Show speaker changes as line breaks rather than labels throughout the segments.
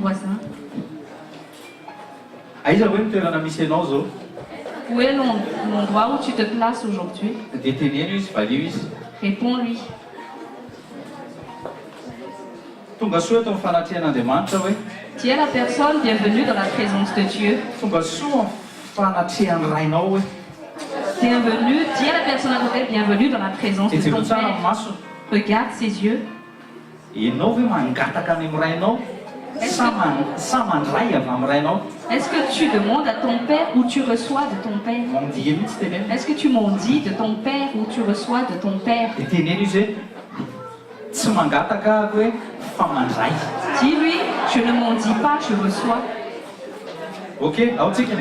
voisin.
Aiza hoe ny toerana misy anao zao?
Où est l'endroit où tu te places aujourd'hui?
Dia teneno izy, valio izy.
Réponds-lui.
Tonga soa eto amin'ny fanatrehan'Andriamanitra hoe
Tu es la personne bienvenue dans la présence de Dieu.
tonga soa amin'ny fanatrehan'ny rainao hoe
Bienvenue, tu es la personne adorée, bienvenue dans la présence de
ejero
ton
tsara ny
Père.
maso.
Regarde ses yeux.
Ianao hoe mangataka any amin'ny rainao sa mandray avy amin'ny rainao?
Est-ce que tu demandes à ton Père ou tu reçois de ton Père?
Mandia mihitsy teneno.
Est-ce que tu mendis de ton Père ou tu reçois de ton Père?
Dia teneno izy hoe tsy mangataka ahako hoe fa mandray.
Dis-lui, je ne mendie pas, je reçois.
Ok, aotsika.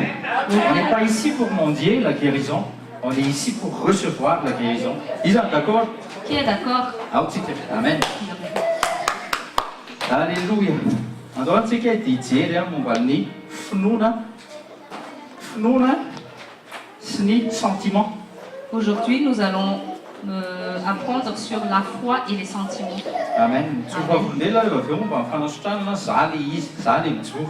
On n'est pas ici pour mendier la guérison, on est ici pour recevoir la guérison. Isa, d'accord?
Qui est d'accord?
Aotsika. Amen. Alléluia. Andao antsika dia hijery momba ny finoana sy ny sentiment.
Aujourd'hui, nous allons apprendre sur la foi et les sentiments.
Amen. Tsofa volondela eo avy eo momba ny fanasotranana za le izy, za le mijoro.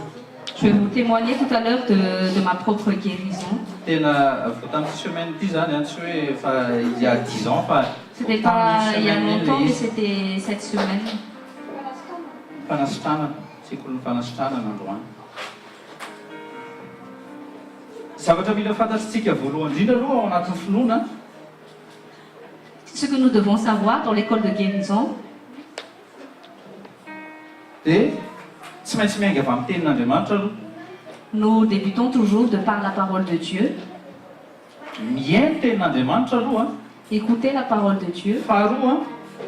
Je vais vous témoigner tout à l'heure de ma propre guérison.
Tena vao tamin'ny semaine ity zany tsy hoe fa il y a 10 ans fa
C'était pas il y a longtemps, mais c'était cette semaine.
Fanasotranana, sekoly ny fanasotranana androany. Zavatra mila fantatritsika voalohany indrindra aloha ao anatin'ny finoana.
Ce que nous devons savoir dans l'école de guérison,
Dia tsy maintsy miainga avy amin'ny tenin'Andriamanitra aloha.
nous débutons toujours de par la parole de Dieu.
Mihaino ny tenin'Andriamanitra aloha.
Écoutez la parole de Dieu.
Faharoa,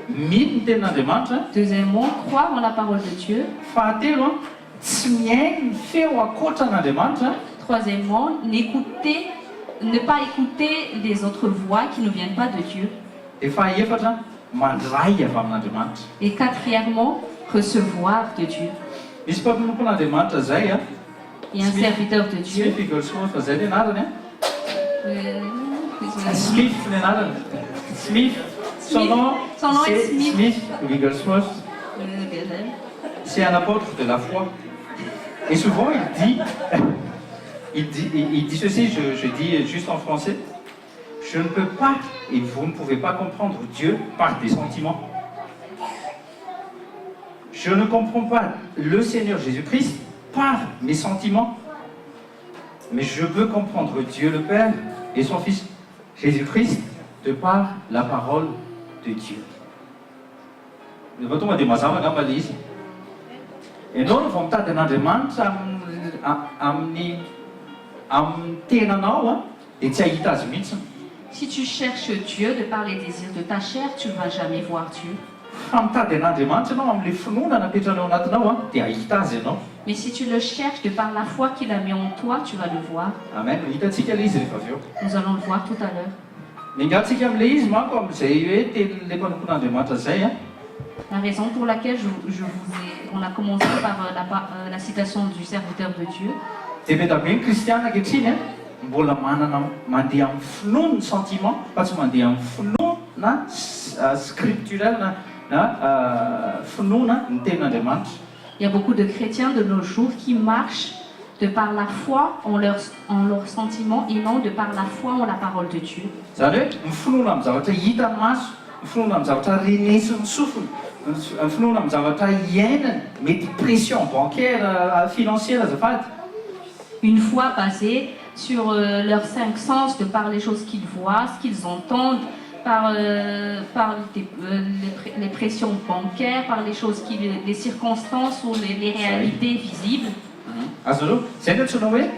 mino ny tenin'Andriamanitra.
Deuxièmement, croire en la parole de Dieu.
Fahatelo, tsy mihaino ny feo ankoatran'Andriamanitra.
Troisièmement, ne pas écouter les autres voix qui ne viennent pas de Dieu.
Dia fahaefatra, mandray avy amin'Andriamanitra.
Et quatrièmement, recevoir de Dieu.
Misy mpampinompon'Andriamanitra zay a.
Et un serviteur de
Tsy hoe
Dieu.
Figolsoa fa zay ny anarany a.
Smith.
Smith ny anarany. Smith. Son nom
est
c'est
Smith.
Smith Wigglesworth. C'est un apôtre de la foi. Et souvent il dit ceci, je dis juste en français, je ne peux pas et vous ne pouvez pas comprendre Dieu par des sentiments. Je ne comprends pas le Seigneur Jésus-Christ par mes sentiments, mais je peux comprendre Dieu le Père et son Fils Jésus-Christ de par la parole de Dieu. Retomba dia mazava angamba le izy. Ianao no vao mitady an'Andriamanitra amin'ny tenanao dia tsy hahita azy mihitsy.
Si tu cherches Dieu de par les désirs de ta chair, tu ne vas jamais voir Dieu.
Fa mitady an'Andriamanitra ianao amin'ilay finoana napetranao anatinao dia hahita azy ianao.
Mais si tu le cherches de par la foi qu'il a mis en toi, tu vas le voir.
Amen. Hitantsika le izy rehefa avy eo.
Nous allons le voir tout à l'heure.
Mingatsika amin'ilay izy manko amin'izay hoe tenin'ilay mpanompon'Andriamanitra zay a.
La raison pour laquelle on a commencé par la citation du serviteur de Dieu.
Dia be da be ny kristiana ankehitriny a mbola manana mandeha amin'ny finoana ny sentiment fa tsy mandeha amin'ny finoana scripturel na finoana ny tenin'Andriamanitra.
Il y a beaucoup de chrétiens de nos jours qui marchent de par la foi en leurs sentiments et non de par la foi en la parole de Dieu.
Zany hoe mifinoana amin'ny zavatra hita ny maso, mifinoana amin'ny zavatra renesin'ny sofiny, mifinoana amin'ny zavatra iainany, mety pression bancaire, financière azafady.
Une foi basée sur leurs 5 sens, de par les choses qu'ils voient, ce qu'ils entendent, par les pressions bancaires, par les choses les circonstances ou les réalités visibles.
Zay ny antsoina hoe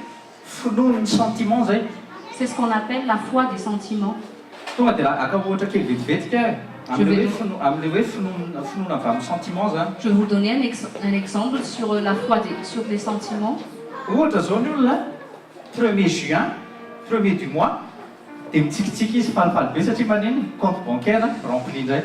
finoan'ny sentiment zay.
C'est ce qu'on appelle la foi des sentiments.
Tonga dia aka ohatra kely vetivetika amin'ilay hoe finoana avy amin'ny sentiment zany.
Je vais vous donner un exemple sur la foi sur les sentiments.
Ohatra zao ny olona 1er juin, 1er du mois, dia mitsikitsiky izy falifaly be satria maneno compte bancaire rempli indray.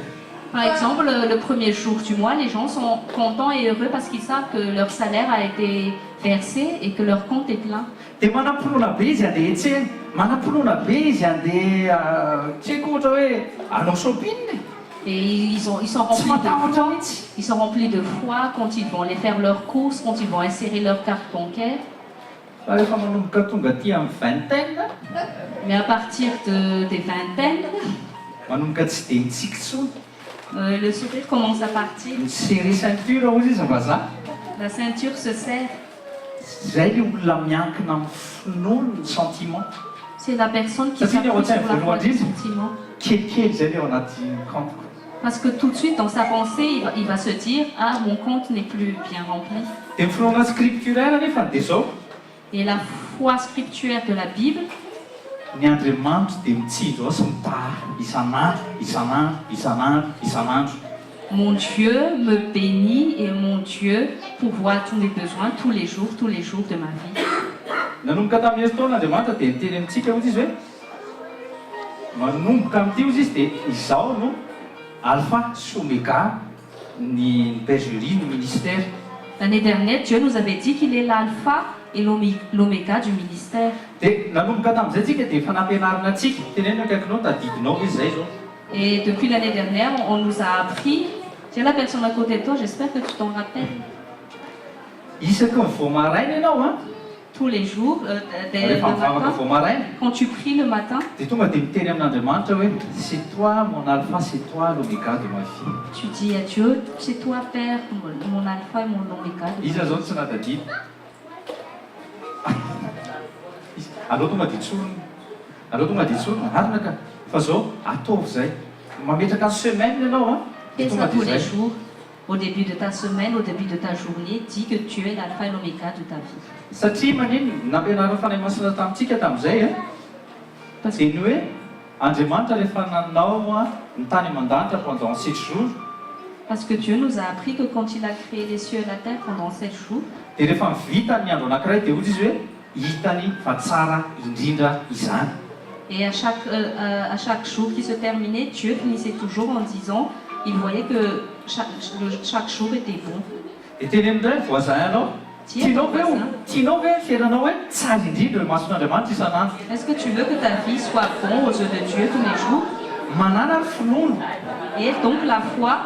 Par exemple, le premier jour du mois, les gens sont contents et heureux parce qu'ils savent que leur salaire a été versé et que leur compte est plein.
Dia manam-pinoana be izy handeha hiantsena, manam-pinoana be izy handeha tsy haiko ohatra hoe hanao shopping.
Et ils sont remplis de foi. Ils sont remplis de foi quand ils vont aller faire leurs courses, quand ils vont insérer leur carte bancaire.
Fa rehefa manomboka tonga aty amin'ny vingtaine,
Mais à partir des vingtaines,
manomboka tsy dia mitsika intsony.
le sourire commence à partir.
Serré ceinture hozy izy vazaha.
La ceinture se serre.
Zay le olona miankina amin'ny finoany ny sentiment.
C'est la personne qui
Ça finit
s'appuie
au
sur la
temple,
foi
je
du
dis.
sentiment.
Kelikely zay le ao anaty campo.
Parce que tout de suite, dans sa pensée, il va se dire « Ah, mon compte n'est plus bien rempli.
Dia ny finoana scripturaire nefa dia zao. »
Et la foi scripturaire de la Bible,
Ny Andriamanitra dia mitsidro ao sy mitaha isan'andro, isan'andro, isan'andro, isan'andro.
mon Dieu me bénit et mon Dieu pourvoit tous mes besoins tous les jours de ma vie.
Nanomboka tamin'ny taon'Andriamanitra dia niteny amintsika ozy izy hoe manomboka amin'ity ozy izy dia izao no alpha sy oméga ny bergerie, ny ministère.
L'année dernière, Dieu nous avait dit qu'il est l'alpha et l'oméga du ministère.
Dia nanomboka tamin'izay tsika dia efa nampianarina antsika teneny akaikinao tadidinao izy zay zao.
Et depuis l'année dernière, on nous a appris, j'ai la personne à côté de toi, j'espère que tu t'en rappelles,
Isaky ny vao maraina ianao a,
tous les jours, dès le
rehefa mivavaka
matin,
vao maraina
quand tu pries le matin,
dia tonga dia miteny amin'Andriamanitra hoe c'est toi mon alpha, c'est toi l'oméga de ma vie.
tu dis à Dieu, c'est toi Père, mon alpha et mon oméga.
Iza zao tsy nadadina. Aleo tonga dia tsorona marina ka fa zao ataovy zay mametraka ny semaine ianao a dia
Fais
tonga
ça tous
dia
les
zay.
jours, au début de ta semaine, au début de ta journée, dis que tu es l'alpha et l'oméga de ta vie.
Satria maniny nampianarana fanahy masina tamintsika tamin'izay a
Parce
dia ny hoe Andriamanitra rehefa nanao a ny tany aman-danitra pendant 7 jours
Parce que Dieu nous a appris que quand il a créé les cieux et la terre pendant 7 jours,
dia rehefa mivita ny andro anankiray dia ozy izy hoe hitany fa tsara indrindra izany.
et à chaque jour qui se terminait, Dieu finissait toujours en disant, il voyait que chaque jour était bon.
Dia teny amin'indray voisin anao tianao ve fiainanao hoe tsara indrindra ny mason'Andriamanitra isan'andro.
Est-ce que tu veux que ta vie soit bon aux yeux de Dieu tous les jours?
Manana ny finoana.
Et donc la foi,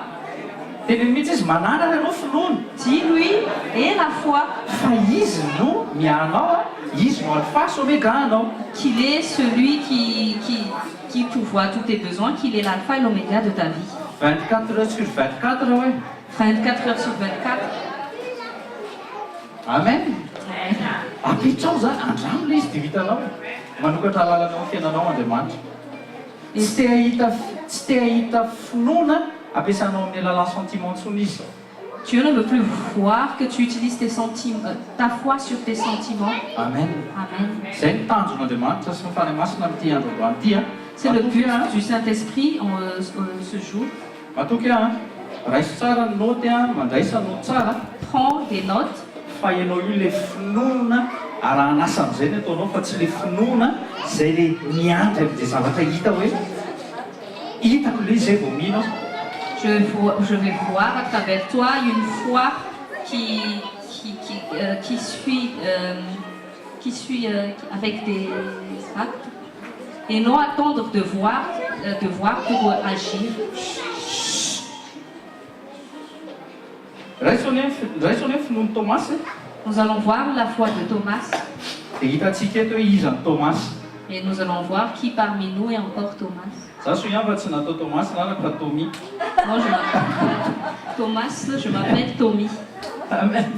Teny mihitsy izy manana ianao finoana
dis-lui, et la foi,
fa izy no mianao a, izy no alpha sy oméga anao.
qu'il est celui qui pourvoit tous tes besoins, qu'il est l'alpha et l'oméga de ta vie.
24 heures sur 24 hoe.
24 heures sur 24.
Amen. Ampitsao zany andramina izy dia vitanao manokatra lalanao ny fiainanao Andriamanitra. Tsy te hahita finoana ampiasanao amin'ny alalan'ny sentiment intsony izy.
Dieu ne veut plus voir que tu utilises tes sentiments, ta foi sur tes sentiments.
Amen.
Amen.
Zay ny tanjon'Andriamanitra sy ny fanahy masina amin'ity andro androany ity.
C'est le but du Saint-Esprit ce jour.
Matoky raiso tsara ny noty mandraisa noty tsara
Prends des notes.
fa ianao io le finoana arahan'asa amin'izay ny ataonao fa tsy le finoana zay le miandry amin'izay zavatra hita hoe hitako le zay vao mihinao.
Je vais voir à travers toi une foi qui suit avec des actes et non attendre de voir pour agir.
Raiso ane finoan'ny Tomasy
Nous allons voir la foi de Thomas
dia hitantsika eto hoe iza ny Tomasy.
et nous allons voir qui parmi nous est encore Thomas.
Za so ihany fa tsy natao Tomasy nanako fa Tomy.
Moi, je m'appelle Thomas, je m'appelle Tommy.
Amen.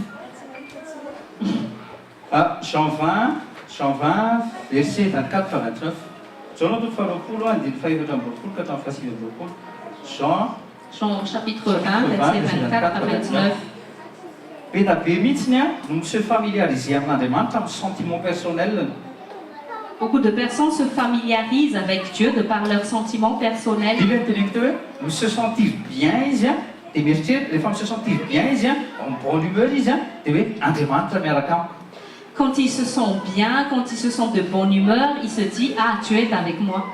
Jean 20 verset 24-29. Jean andro faharoapolo andiny fahaefatra amby roapolo ka hatramin'ny fahasivy amby roapolo.
Jean chapitre 20, versets 24 à 29.
Be da be mihitsiny no mi se familiariser amin'Andriamanitra amin'ny sentiment personnel.
Beaucoup de personnes se familiarisent avec Dieu de par leurs sentiments personnels.
Dila ny teneniko teo hoe mi se sentir bien izy dia mieritreritra rehefa mi se sentir bien izy en bonne humeur izy dia hoe Andriamanitra miaraka amiko.
Quand ils se sentent bien, quand ils se sentent de bonne humeur, ils se disent, ah, tu es avec moi.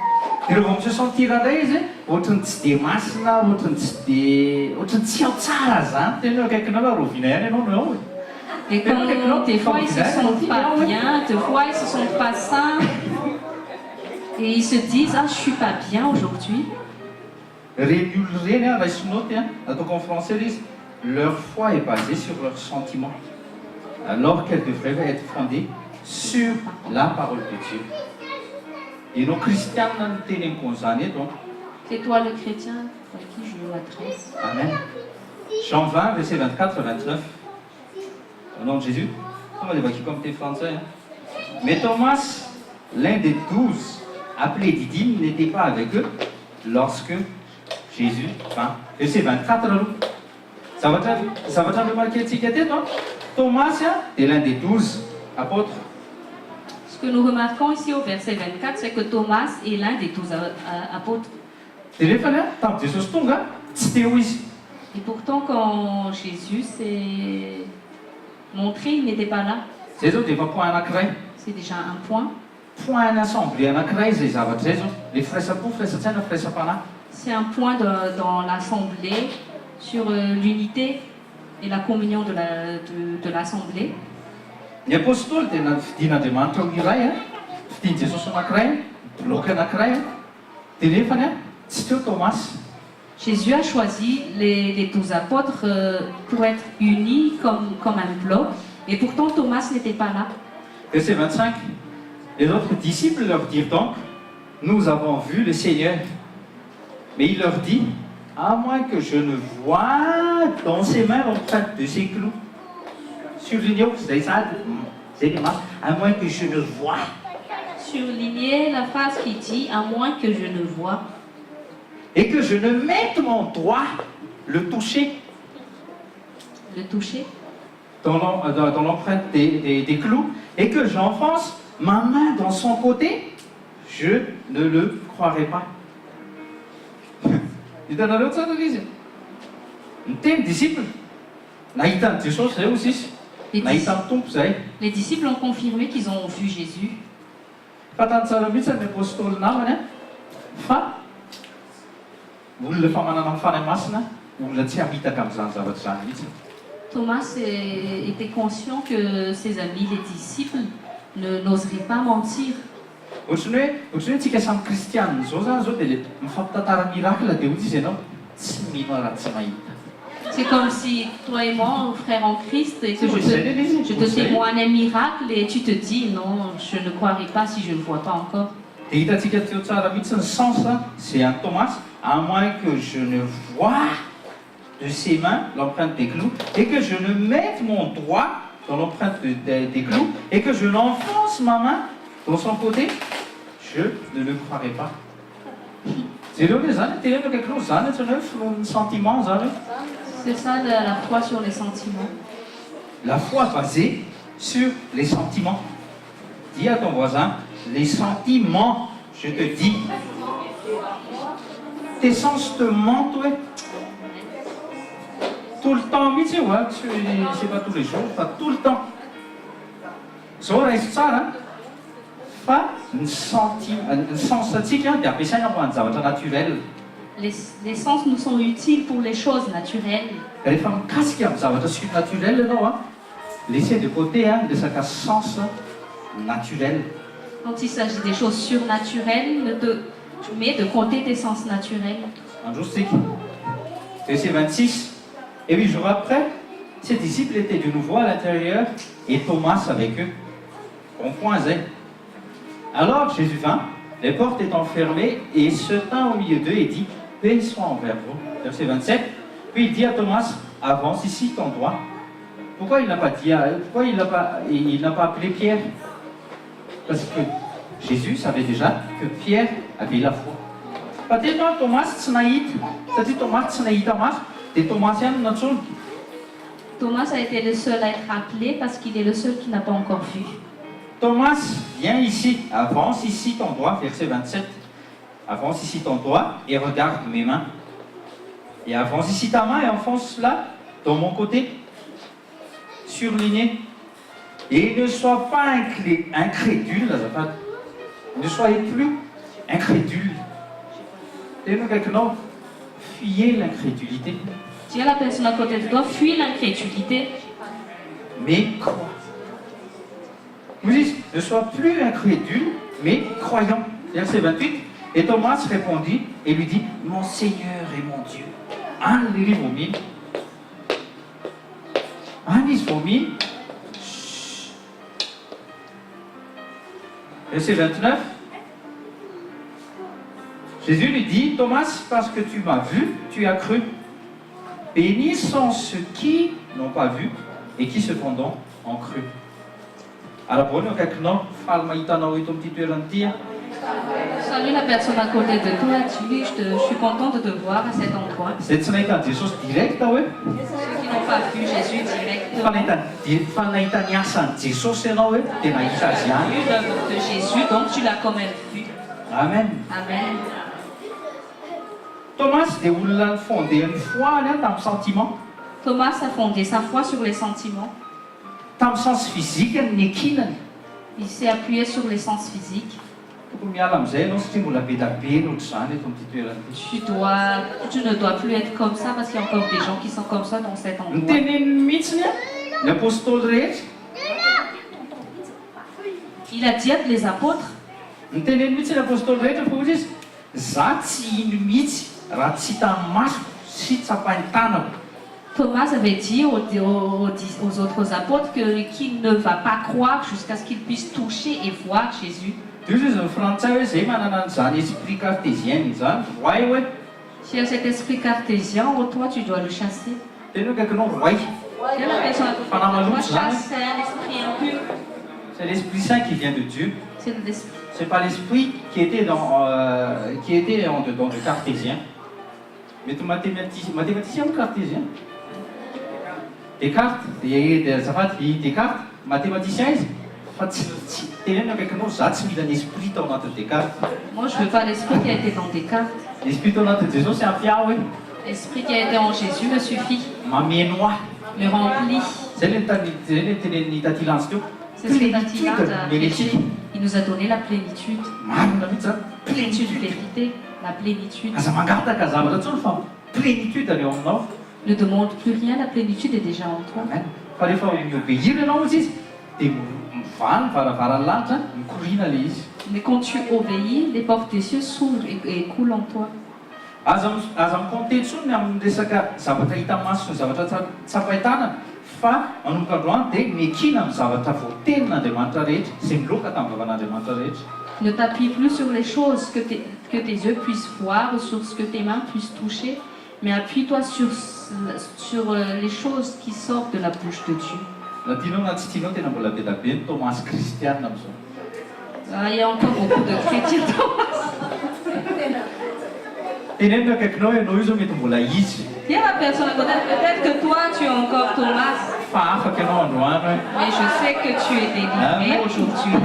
Dia rehefa mi se sentir indray izy ohatrany tsy dia masina, ohatrany tsy ao tsara zany tena akaikinao hoe roviana ihany ianao no ao.
Et quand des fois ils se sentent pas bien, des fois ils se sentent pas sains, et ils se disent, ah, je suis pas bien aujourd'hui.
Renulrena Raisnotia, donc en français, disent leur foi est basée sur leurs sentiments, alors qu'elle devrait être fondée sur la parole de Dieu. Et nos chrétiens n'ont pas donc.
C'est toi le chrétien à qui je m'adresse.
Amen. Jean 20, verset 24 à 29. Au nom de Jésus. On va les voir qui comme t'es français. Mais Thomas, l'un des 12, appelé Didyme, n'était pas avec eux lorsque Jésus vint. Verset 24 à l'eau. Ça va te remarquer qui était, non? Thomas est l'un des 12 apôtres.
Ce que nous remarquons ici au verset 24, c'est que Thomas est l'un des 12 apôtres. Et pourtant, quand Jésus s'est montré, il n'était pas là. C'est déjà un point. C'est un point dans l'assemblée sur l'unité et la communion de l'assemblée.
Ny apôstôly dia navidiana Andriamanitra ho iray fidiany Jesosy anankiray, bloc anankiray dia nefany tsy teo Thomas.
Jésus a choisi les 12 apôtres pour être unis comme un bloc, et pourtant Thomas n'était pas là.
Verset 25. Les autres disciples leur dirent donc, nous avons vu le Seigneur. Mais il leur dit, à moins que je ne voie dans ses mains l'empreinte de ses clous. Surlignez, c'est ça, à moins que je ne voie.
Surlignez la phrase qui dit, à moins que je ne voie.
Et que je ne mette mon doigt, le toucher.
Le toucher
dans l'empreinte des clous, et que j'enfonce ma main dans son côté, je ne le croirai pas.
Les disciples ont confirmé qu'ils ont vu Jésus. Thomas était conscient que ses amis, les disciples, n'oseraient pas mentir. C'est comme si toi et moi, frères en Christ, et que je te témoigne un miracle et tu te dis non, je ne croirai pas si je ne vois pas encore.
C'est un Thomas, à moins que je ne voie de ses mains l'empreinte des clous, et que je ne mette mon doigt dans l'empreinte des clous, et que je n'enfonce ma main dans son côté, je ne le croirai pas. C'est
ça la foi sur les sentiments.
La foi basée sur les sentiments. Dis à ton voisin, les sentiments, je te dis. Tes sens te mentent, ouais. Tout le temps, oui, tu vois, c'est pas tous les jours, pas tout le temps. Ça reste ça, hein? Pas un sens naturel.
Les sens nous sont utiles pour les choses naturelles.
Les femmes casquent naturel, non? Laissez de côté de sa sens naturel.
Quand il s'agit des choses surnaturelles, tu mets de côté tes sens naturels.
En joustique. Verset 26. Et 8 jours après, ses disciples étaient de nouveau à l'intérieur et Thomas avec eux. On pointait. Alors Jésus vint, les portes étant fermées, et se tint au milieu d'eux et dit, paix soit envers vous. Verset 27. Puis il dit à Thomas, avance ici ton doigt. Pourquoi il n'a pas dit, pourquoi il n'a pas appelé Pierre? Parce que Jésus savait déjà que Pierre avait la foi. Peut-être Thomas Tsnaïd, c'est-à-dire Thomas Tsnaïd et Thomas
Thomas a été le seul à être appelé parce qu'il est le seul qui n'a pas encore vu.
Thomas, viens ici, avance ici ton doigt, verset 27. Avance ici ton doigt et regarde mes mains. Et avance ici ta main et enfonce-la dans mon côté, surligné. Et ne sois pas incrédule, ne soyez plus incrédule. Fuyez l'incrédulité.
Tu as la personne à côté de toi, fuis l'incrédulité.
Mais crois. Vous dites, ne sois plus incrédule, mais croyant. Verset 28. Et Thomas répondit et lui dit « Mon Seigneur et mon Dieu ». Han lery vomi. Han izy vomi. Verset 29. Jésus lui dit « Thomas, parce que tu m'as vu, tu as cru. Bénis sont ceux qui n'ont pas vu et qui cependant ont cru. » Alors, bon, akaikinao faly mahitanao eto amin'ity toerana ity.
Salut la personne à côté de toi, je suis contente de te voir à cet endroit.
Zay tsy nahitany Jesosy direct hoe
Ceux qui n'ont pas vu Jésus directement.
fa nahitany asan'i Jesosy ianao hoe dia nahita azy ihany.
Vu l'œuvre de Jésus, donc tu l'as quand même vu.
Amen.
Amen.
Thomas dia olona nifondeny foany tamin'ny sentiment.
Thomas a fondé sa foi sur les sentiments.
Tamin'ny sens physique ny ekinany.
Il s'est appuyé sur les sens physiques.
Tokony miala amin'izay ianao satria mbola be da be nohatra izany eto amin'ity toerana ity.
Tu ne dois plus être comme ça parce qu'il y a encore des gens qui sont comme ça dans cet endroit.
Niteneniny mihitsiny ny apôstôly rehetra.
Il a dit à les apôtres.
Niteneniny mihitsy ny apôstôly rehetra fa ozy izy za tsy ino mihitsy raha tsy hitan'ny masoko sy tsapain'ny tanako.
Thomas avait dit aux autres apôtres qu'il ne va pas croire jusqu'à ce qu'il puisse toucher et voir Jésus.
Dia izy ny frantsay hoe zay manana an'izany esprit cartésien izany roay hoe.
Si cet esprit cartésien, toi tu dois le chasser.
Tena hoe kaikinao roay.
La personne doit chasser l'esprit impur.
C'est l'Esprit Saint qui vient de Dieu.
C'est l'esprit.
C'est pas l'esprit qui était en dedans de cartésien. Mais ton mathématicien ou cartésien? Descartes, Descartes, mathématicien izy. Fa tsy tenena kaikinao za tsy mila ny esprit tao anatin'ny Descartes.
Moi je veux pas l'esprit qui a été dans Descartes.
L'esprit tao anatin'ny Jesosy ampy aho hoe.
L'esprit qui a été en Jésus me suffit.
Mameno ahy.
Me remplit.
Zay le tenen'ny Tati Lance teo.
C'est ce que Tati Lance a prêché. Il nous a donné la plénitude.
Marina mihitsy zany.
Plénitude, vérité, la plénitude.
Aza mangataka zavatra tsony fa plénitude any eo aminao.
Ne demande plus rien, la plénitude est déjà en toi.
Fa rehefa miobéir ianao izy izy dia mivany varavaran'ny lanitra mikorina le izy.
Mais quand tu obéis, les portes des cieux s'ouvrent et coulent en toi.
Aza mikonteny tsony amin'ny resaka zavatra hita maso ny zavatra tsapahitana fa manomboka androany dia miekina amin'ny zavatra voatenin'Andriamanitra rehetra izay miloka tamin'ny vavan'Andriamanitra rehetra.
Ne t'appuie plus sur les choses que tes yeux puissent voir ou sur ce que tes mains puissent toucher, mais appuie-toi sur les choses qui sortent de la bouche de Dieu.
Na tianao na tsy tianao tena mbola be da be ny Thomas Christiane amin'izao.
Il y a encore beaucoup de chrétiens Thomas.
Tenenina akaikinao ianao io zao mety mbola izy.
Il y a la personne à côté, peut-être que toi tu es encore Thomas.
Fa afaka ianao androany hoe.
Mais je sais que tu es délivré aujourd'hui.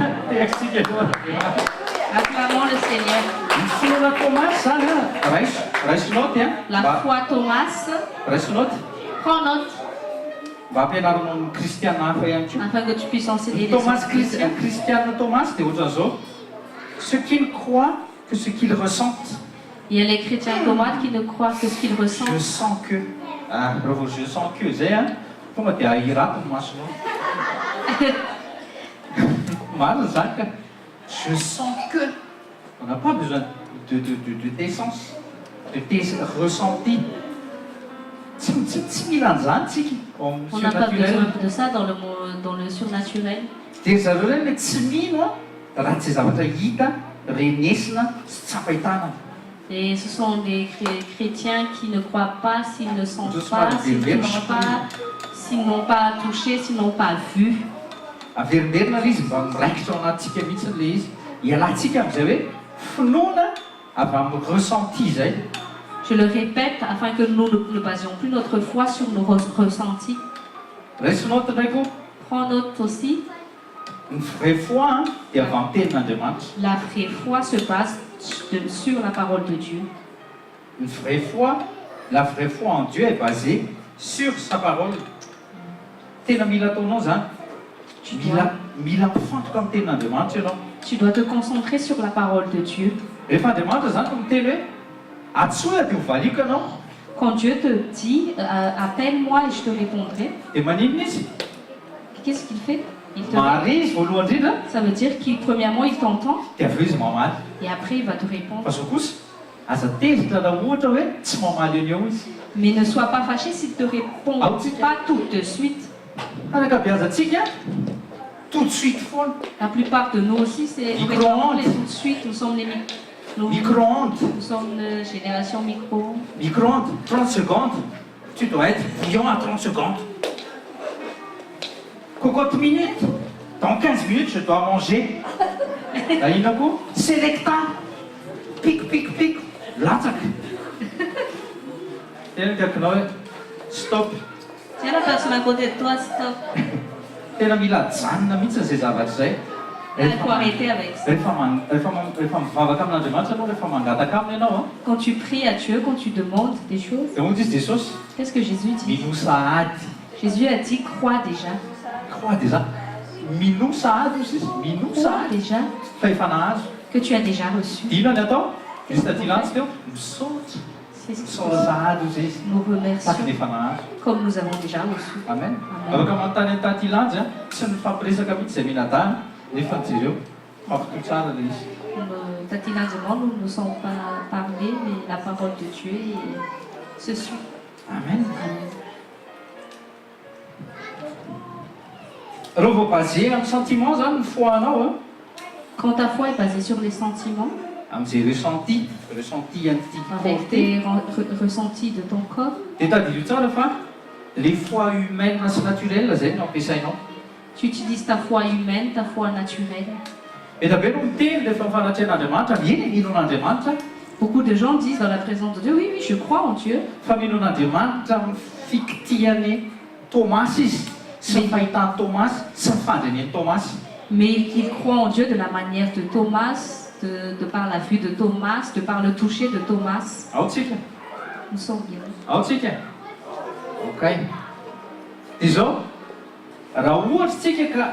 Acclamons le Seigneur.
Ny finoana Thomas zany raisinao ty
La foi Thomas.
Raisinao ty.
Prends note.
Mba ampianaranao ny kristiana hafa ihany koa.
Afin que tu puisses enseigner les
Thomas
chrétiens.
Christiane Thomas dia ohatran'izao. Ceux qui ne croient que ce qu'ils ressentent.
Il y a les chrétiens Thomas qui ne croient que ce qu'ils ressentent.
Je sens que. Ah, bravo, je sens que. Zay a tonga dia ahirato ny masonao. Marina zany ka. Je sens que. On n'a pas besoin de tes sens, de tes ressentis. Tsy mila an'izany tsika.
On n'a pas besoin de ça dans le surnaturel.
Dia zareo reny le tsy mino raha tsy zavatra hita, renesina sy tsapahitana.
Et ce sont des chrétiens qui ne croient pas s'ils ne sentent pas, s'ils n'ont pas touché, s'ils n'ont pas vu.
Averimerina le izy mba miraikitra ao anatsika mihitsy le izy. Ialantsika amin'izay hoe finoana avy amin'ny ressenti zay.
Je le répète afin que nous ne basions plus notre foi sur nos ressentis.
Raisinao ndraiky koa.
Prends note aussi.
Ny vraie foi dia avy amin'ny tenin'Andriamanitra.
La vraie foi se base sur la parole de Dieu.
Une vraie foi, la vraie foi en Dieu est basée sur sa parole. Tena mila ataonao zany. Mila mifantoka amin'ny tenin'Andriamanitra ianao.
Tu dois te concentrer sur la parole de Dieu.
Rehefa Andriamanitra zany no miteny hoe atsoina dia ho valiko ianao.
Quand Dieu te dit appelle-moi et je te répondrai.
Dia maninona izy?
Qu'est-ce qu'il fait? Il te
Mary izy voalohany indrindra.
Ça veut dire qu'il premièrement il t'entend
Dia avy eo izy mamaly.
et après il va te répondre.
Fa zao kosa aza tezitra raha ohatra hoe tsy mamaly eo eo izy.
Mais ne sois pas fâché s'il ne te répond pas tout de suite.
Anakabeazantsika tout de suite foana.
La plupart de nous aussi, c'est
Micro-ondes.
les tout de suite. Nous sommes les
Micro-ondes.
nous sommes génération micro.
Micro-ondes, 30 secondes. Tu dois être bouillant à 30 secondes. Cocotte minutes. Dans 15 minutes, je dois manger. Là, il y en a beaucoup. Selecta. Pic, pic, pic. Latsak. Stop.
Tiens la personne à côté de toi, stop.
Tena mila janona mihitsy izay zavatra izay.
Il faut arrêter avec ça.
Rehefa mivavaka amin'Andriamanitra ianao, rehefa mangataka aminy ianao,
Quand tu pries à Dieu, quand tu demandes des choses,
dia moa izy Jesosy
qu'est-ce que Jésus dit?
minosa ady.
Jésus a dit, crois déjà.
Croix déjà. Minosa ady izy izy. Minosa
Crois
ady.
déjà
Fa efa nahazo.
que tu as déjà reçu.
Dino ny atao? Juste aty lantsika eo. Misaotra.
C'est ce que
Misaotra ady izy izy.
nous
Taky
remercions,
nefa nahazo.
comme nous avons déjà reçu.
Amen.
Amen.
Afaka manontany taty lantsy a, tsy mifampiresaka mihitsy izay miladana, nefa jereo mampitoy tsara ilay izy.
Tatinalement, nous ne sommes pas parlés, mais la parole de Dieu se suit.
Amen.
Amen.
Raha vao basé amin'ny sentiment zany ny foanao a,
Quand ta foi est basée sur les sentiments,
amin'izay ressenti an'ity
avec
corps
tes ressentis de ton corps,
dia tadilo tsara fa les foi humaine sy naturelle zay no ampiasainao.
tu utilises ta foi humaine, ta foi naturelle.
Etabe no miteny rehefa mifanatrehan'Andriamanitra, eny mino an'Andriamanitra,
Beaucoup de gens disent dans la présence de Dieu, oui, oui, je crois en Dieu,
fa mino an'Andriamanitra amin'ny fikitiany Thomas izy, sy ny fahitany Thomas, sy ny fandreniany Thomas.
mais ils croient en Dieu de la manière de Thomas, de par la vue de Thomas, de par le toucher de Thomas.
Ao tsika,
Nous sommes bien.
ao tsika. Ok. Dia zao, raha ohatra tsika ka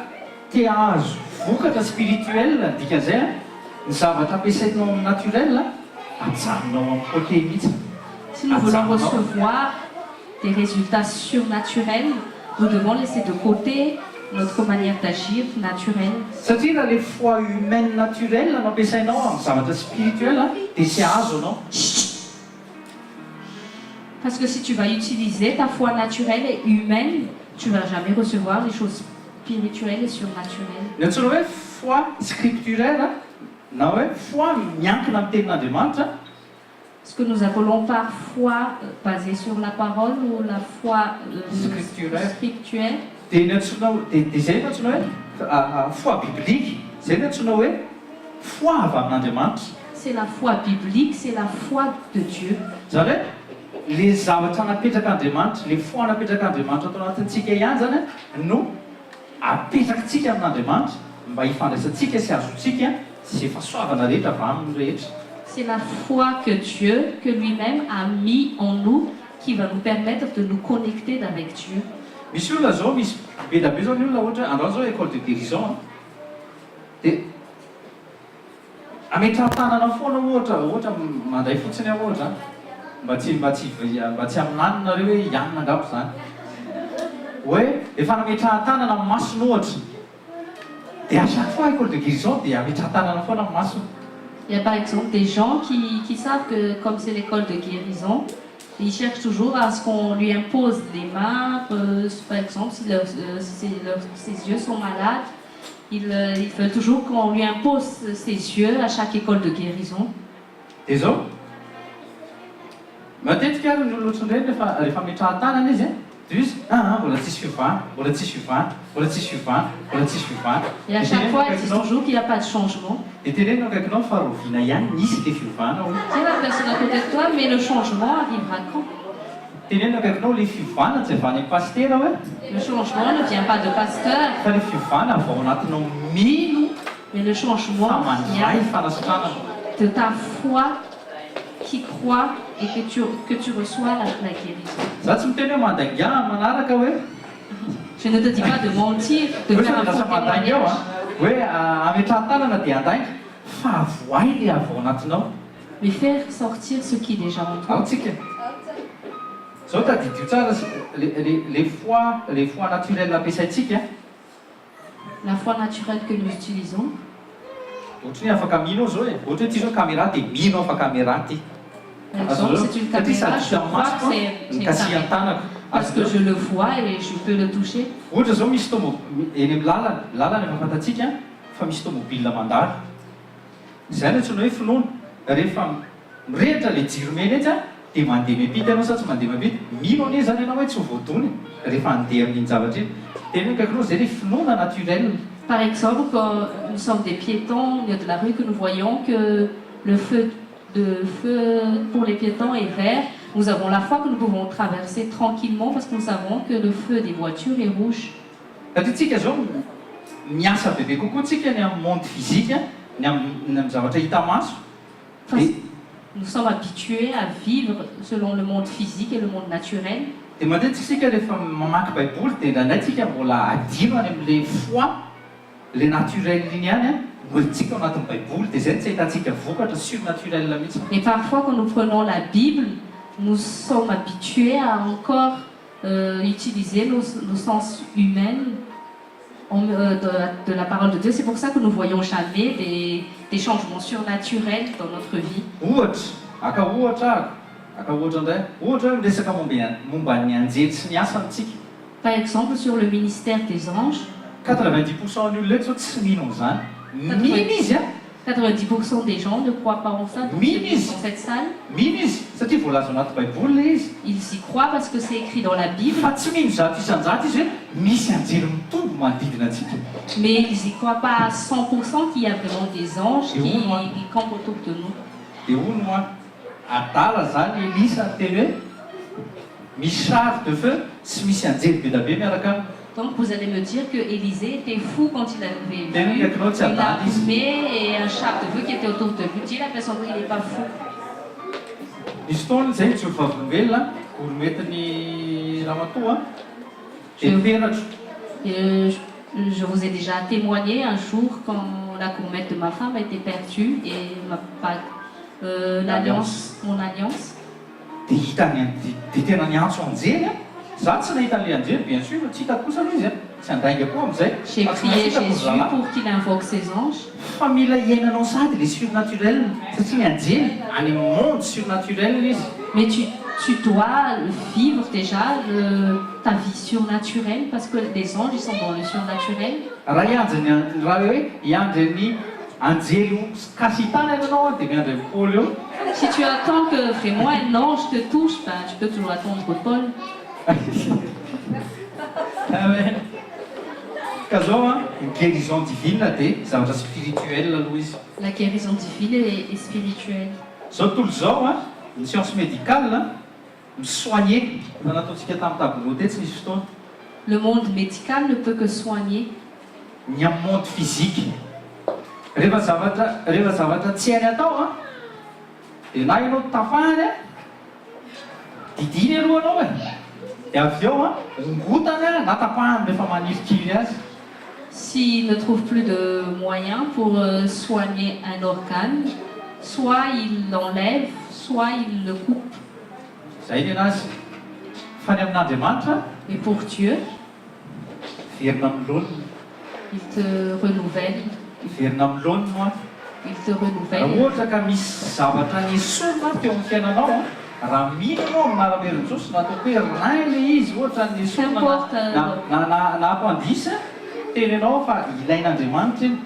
te hahazo vokatra spirituel, dikan'izay ny zavatra ampiasainao amin'ny naturel, ajanonao amin'ny côté mihitsy.
Si nous voulons recevoir des résultats surnaturels, nous devons laisser de côté notre manière d'agir naturelle.
Satria raha le foi humaine naturelle no ampiasainao amin'ny zavatra spirituel, dia tsy azo anao.
Parce que si tu vas utiliser ta foi naturelle et humaine, tu ne vas jamais recevoir les choses spirituelles et surnaturelles.
Ny antsoina hoe foi scripturaire na hoe foi miankina amin'ny tenin'Andriamanitra,
Ce que nous appelons parfois basé sur la parole ou la foi scriptuelle,
dia ny antsoina dia izay no antsoina hoe foi biblique, izay no antsoina hoe foi avy amin'Andriamanitra.
c'est la foi biblique, c'est la foi de Dieu.
Zany hoe le zavatra napetraka le foi napetraka atao anatintsika ihany zany no apetrakantsika amin'Andriamanitra mba hifandraisantsika sy azontsika sy fahasoavana rehetra avy aminy rehetra.
C'est la foi que Dieu, que lui-même a mis en nous, qui va nous permettre de nous connecter avec Dieu.
Misy olona zao, misy be da be zao ny olona ohatra androany zao école de guérison dia ametrahan-tanana foana ohatra mandray fotsiny aho ohatra mba tsy amin'anina reo hoe ianina angabo zany hoe efa nametrahan-tanana amin'ny masony ohatra dia à chaque fois école de guérison dia ametrahan-tanana foana amin'ny masony.
Il y a par exemple des gens qui savent que comme c'est l'école de guérison, ils cherchent toujours à ce qu'on lui impose les mains. Par exemple, si ses yeux sont malades, ils veulent toujours qu'on lui impose ses yeux à chaque école de guérison.
Dia zao matetika ary ny olona ohatr'ireny rehefa metrahan-tanana izy dia izy mbola tsisy fiovana, mbola tsisy fiovana, mbola tsisy fiovana, mbola tsisy fiovana.
Et à chaque fois, ils disent toujours qu'il n'y a pas de changement.
Dia tenenina akaikinao fa roviana ihany nisy le fiovana hoy.
C'est la personne à côté de toi, mais le changement arrivera quand?
Tenenina akaikinao le fiovana tsy avy any amin'ny pastera hoe
Le changement ne vient pas de pasteur,
fa le fiovana avy ao anatinao mino
mais le changement
fa mandray
vient
fanasitranana.
de ta foi qui croit et que tu reçois la guérison.
Za tsy miteny hoe mandainga manaraka hoe
Je ne te dis pas de mentir, de
hoe
faire un
lasa
faux
mandainga eo
témoignage,
hoe ametrahan-tanana dia andainga fa avoay le avy ao anatinao.
mais faire sortir ce qui est déjà en toi.
Ao tsika zao tadidio tsara les foi naturelle ampiasaintsika
La foi naturelle que nous utilisons,
ohatra hoe afaka mino ao zao e ohatra hoe ty zao caméra dia mino afaka caméra ty
Par exemple, c'est une caméra, je crois que c'est une
Kasihan
caméra.
tanako.
Parce que je le vois et je peux le toucher.
Ohatra zao misy eny amin'ny lalana efa fantatsika fa misy tomobile mandalo. Izay no antsoina hoe finoana. Rehefa mirehitra ilay jiro mena etsy dia mandeha miampita ianao sa tsy mandeha miampita. Mino anie zany ianao hoe tsy ho voadony rehefa handeha amin'iny zavatra iny. Tena hoe kaikinao zay hoe finoana naturel.
Par exemple, quand nous sommes des piétons au milieu de la rue, que nous voyons que le feu pour les piétons est vert, nous avons la foi que nous pouvons traverser tranquillement parce que nous savons que le feu des voitures est rouge.
Satria tsika zao miasa bebe kokoa tsika ny amin'ny monde physique, ny amin'ny zavatra hita maso.
Nous sommes habitués à vivre selon le monde physique et le monde naturel.
Dia matetika isika rehefa mamaky baiboly dia indraindraitsika mbola adino any amin'ilay foi, le naturel iny ihany noelitsika ao anatin'ny baiboly dia izay tsy ahitantsika vokatra surnaturel mihitsy.
Et parfois, quand nous prenons la Bible, nous sommes habitués à encore utiliser nos sens humains de la parole de Dieu. C'est pour ça que nous ne voyons jamais des changements surnaturels dans notre vie.
Aka ohatra indray, ohatra hoe resaka momba ny anjely sy ny asantsika.
Par exemple, sur le ministère des anges,
90% ny olona eto zao tsy mino amin'izany. Mino izy a.
90% des gens ne croient pas en ça, donc dans cette salle.
Mino izy, satria voalaza ao anaty baiboly le izy.
Ils y croient parce que c'est écrit dans la Bible.
Fa tsy mino zato isanjato izy hoe misy anjely mitombo manodidina antsika.
Mais ils n'y croient pas à 100% qu'il y a vraiment des anges qui campent autour de nous.
Dia hono moa adala zany Elisa teny hoe misy charge de feu sy misy anjely be da be miaraka aminy.
Donc vous allez me dire que Élisée était fou quand il avait vu une armée et un char de feu qui était autour de lui. Dieu a l'impression qu'il n'est pas fou.
Nisy fotoana izay tsy vavivelona olometiny ramatoa dia peratra.
Je vous ai déjà témoigné un jour quand la gourmette de ma femme a été perdue et ma bague, mon alliance.
Dia hitany dia tena niantso anjely a. Za tsy nahita an'ilay anjely, bien sûr, tsy hitako kosa aloha izy a. Tsy handainga koa amin'izay.
J'ai prié Jésus pour qu'il invoque ses anges.
Fa mila iainanao sady le surnaturel satria ny anjely any amin'ny monde surnaturel izy.
Mais tu dois vivre déjà ta vie surnaturelle parce que les anges ils sont dans le surnaturel.
Raha hoe hiandry ny anjely kasy hitana ianao dia miandry amin'ny Paul eo.
Si tu attends que vraiment un ange te touche, ben, tu peux toujours attendre Paul.
Amen. Ka zao a ny guérison divine dia zavatra spirituel aloha izy.
La guérison divine est spirituelle.
Zao tontolo zao a ny science médicale misoigner fa nataontsika tamin'ny tableau tety tsy misy fotoana.
Le monde médical ne peut que soigner.
Ny amin'ny monde physique rehefa zavatra tsy hainy atao a dia na ianao tapahany a didiny aloha anao e dia avy eo a ngotany a na tapahany rehefa manirikiry azy.
S'il ne trouve plus de moyens pour soigner un organe, soit il l'enlève, soit il le coupe.
Zay ny anazy fa ny amin'Andriamanitra.
Et pour Dieu,
verina amin'ny laoniny.
il te renouvelle.
Verina amin'ny laoniny moa.
Il te renouvelle.
Raha ohatra ka misy zavatra niesorina teo amin'ny fiainanao a raha mino anao amin'ny anaran'i Jesosy na ataoko hoe rain le izy ohatra niesorina na apandisa teny ianao fa ilain'Andriamanitra iny.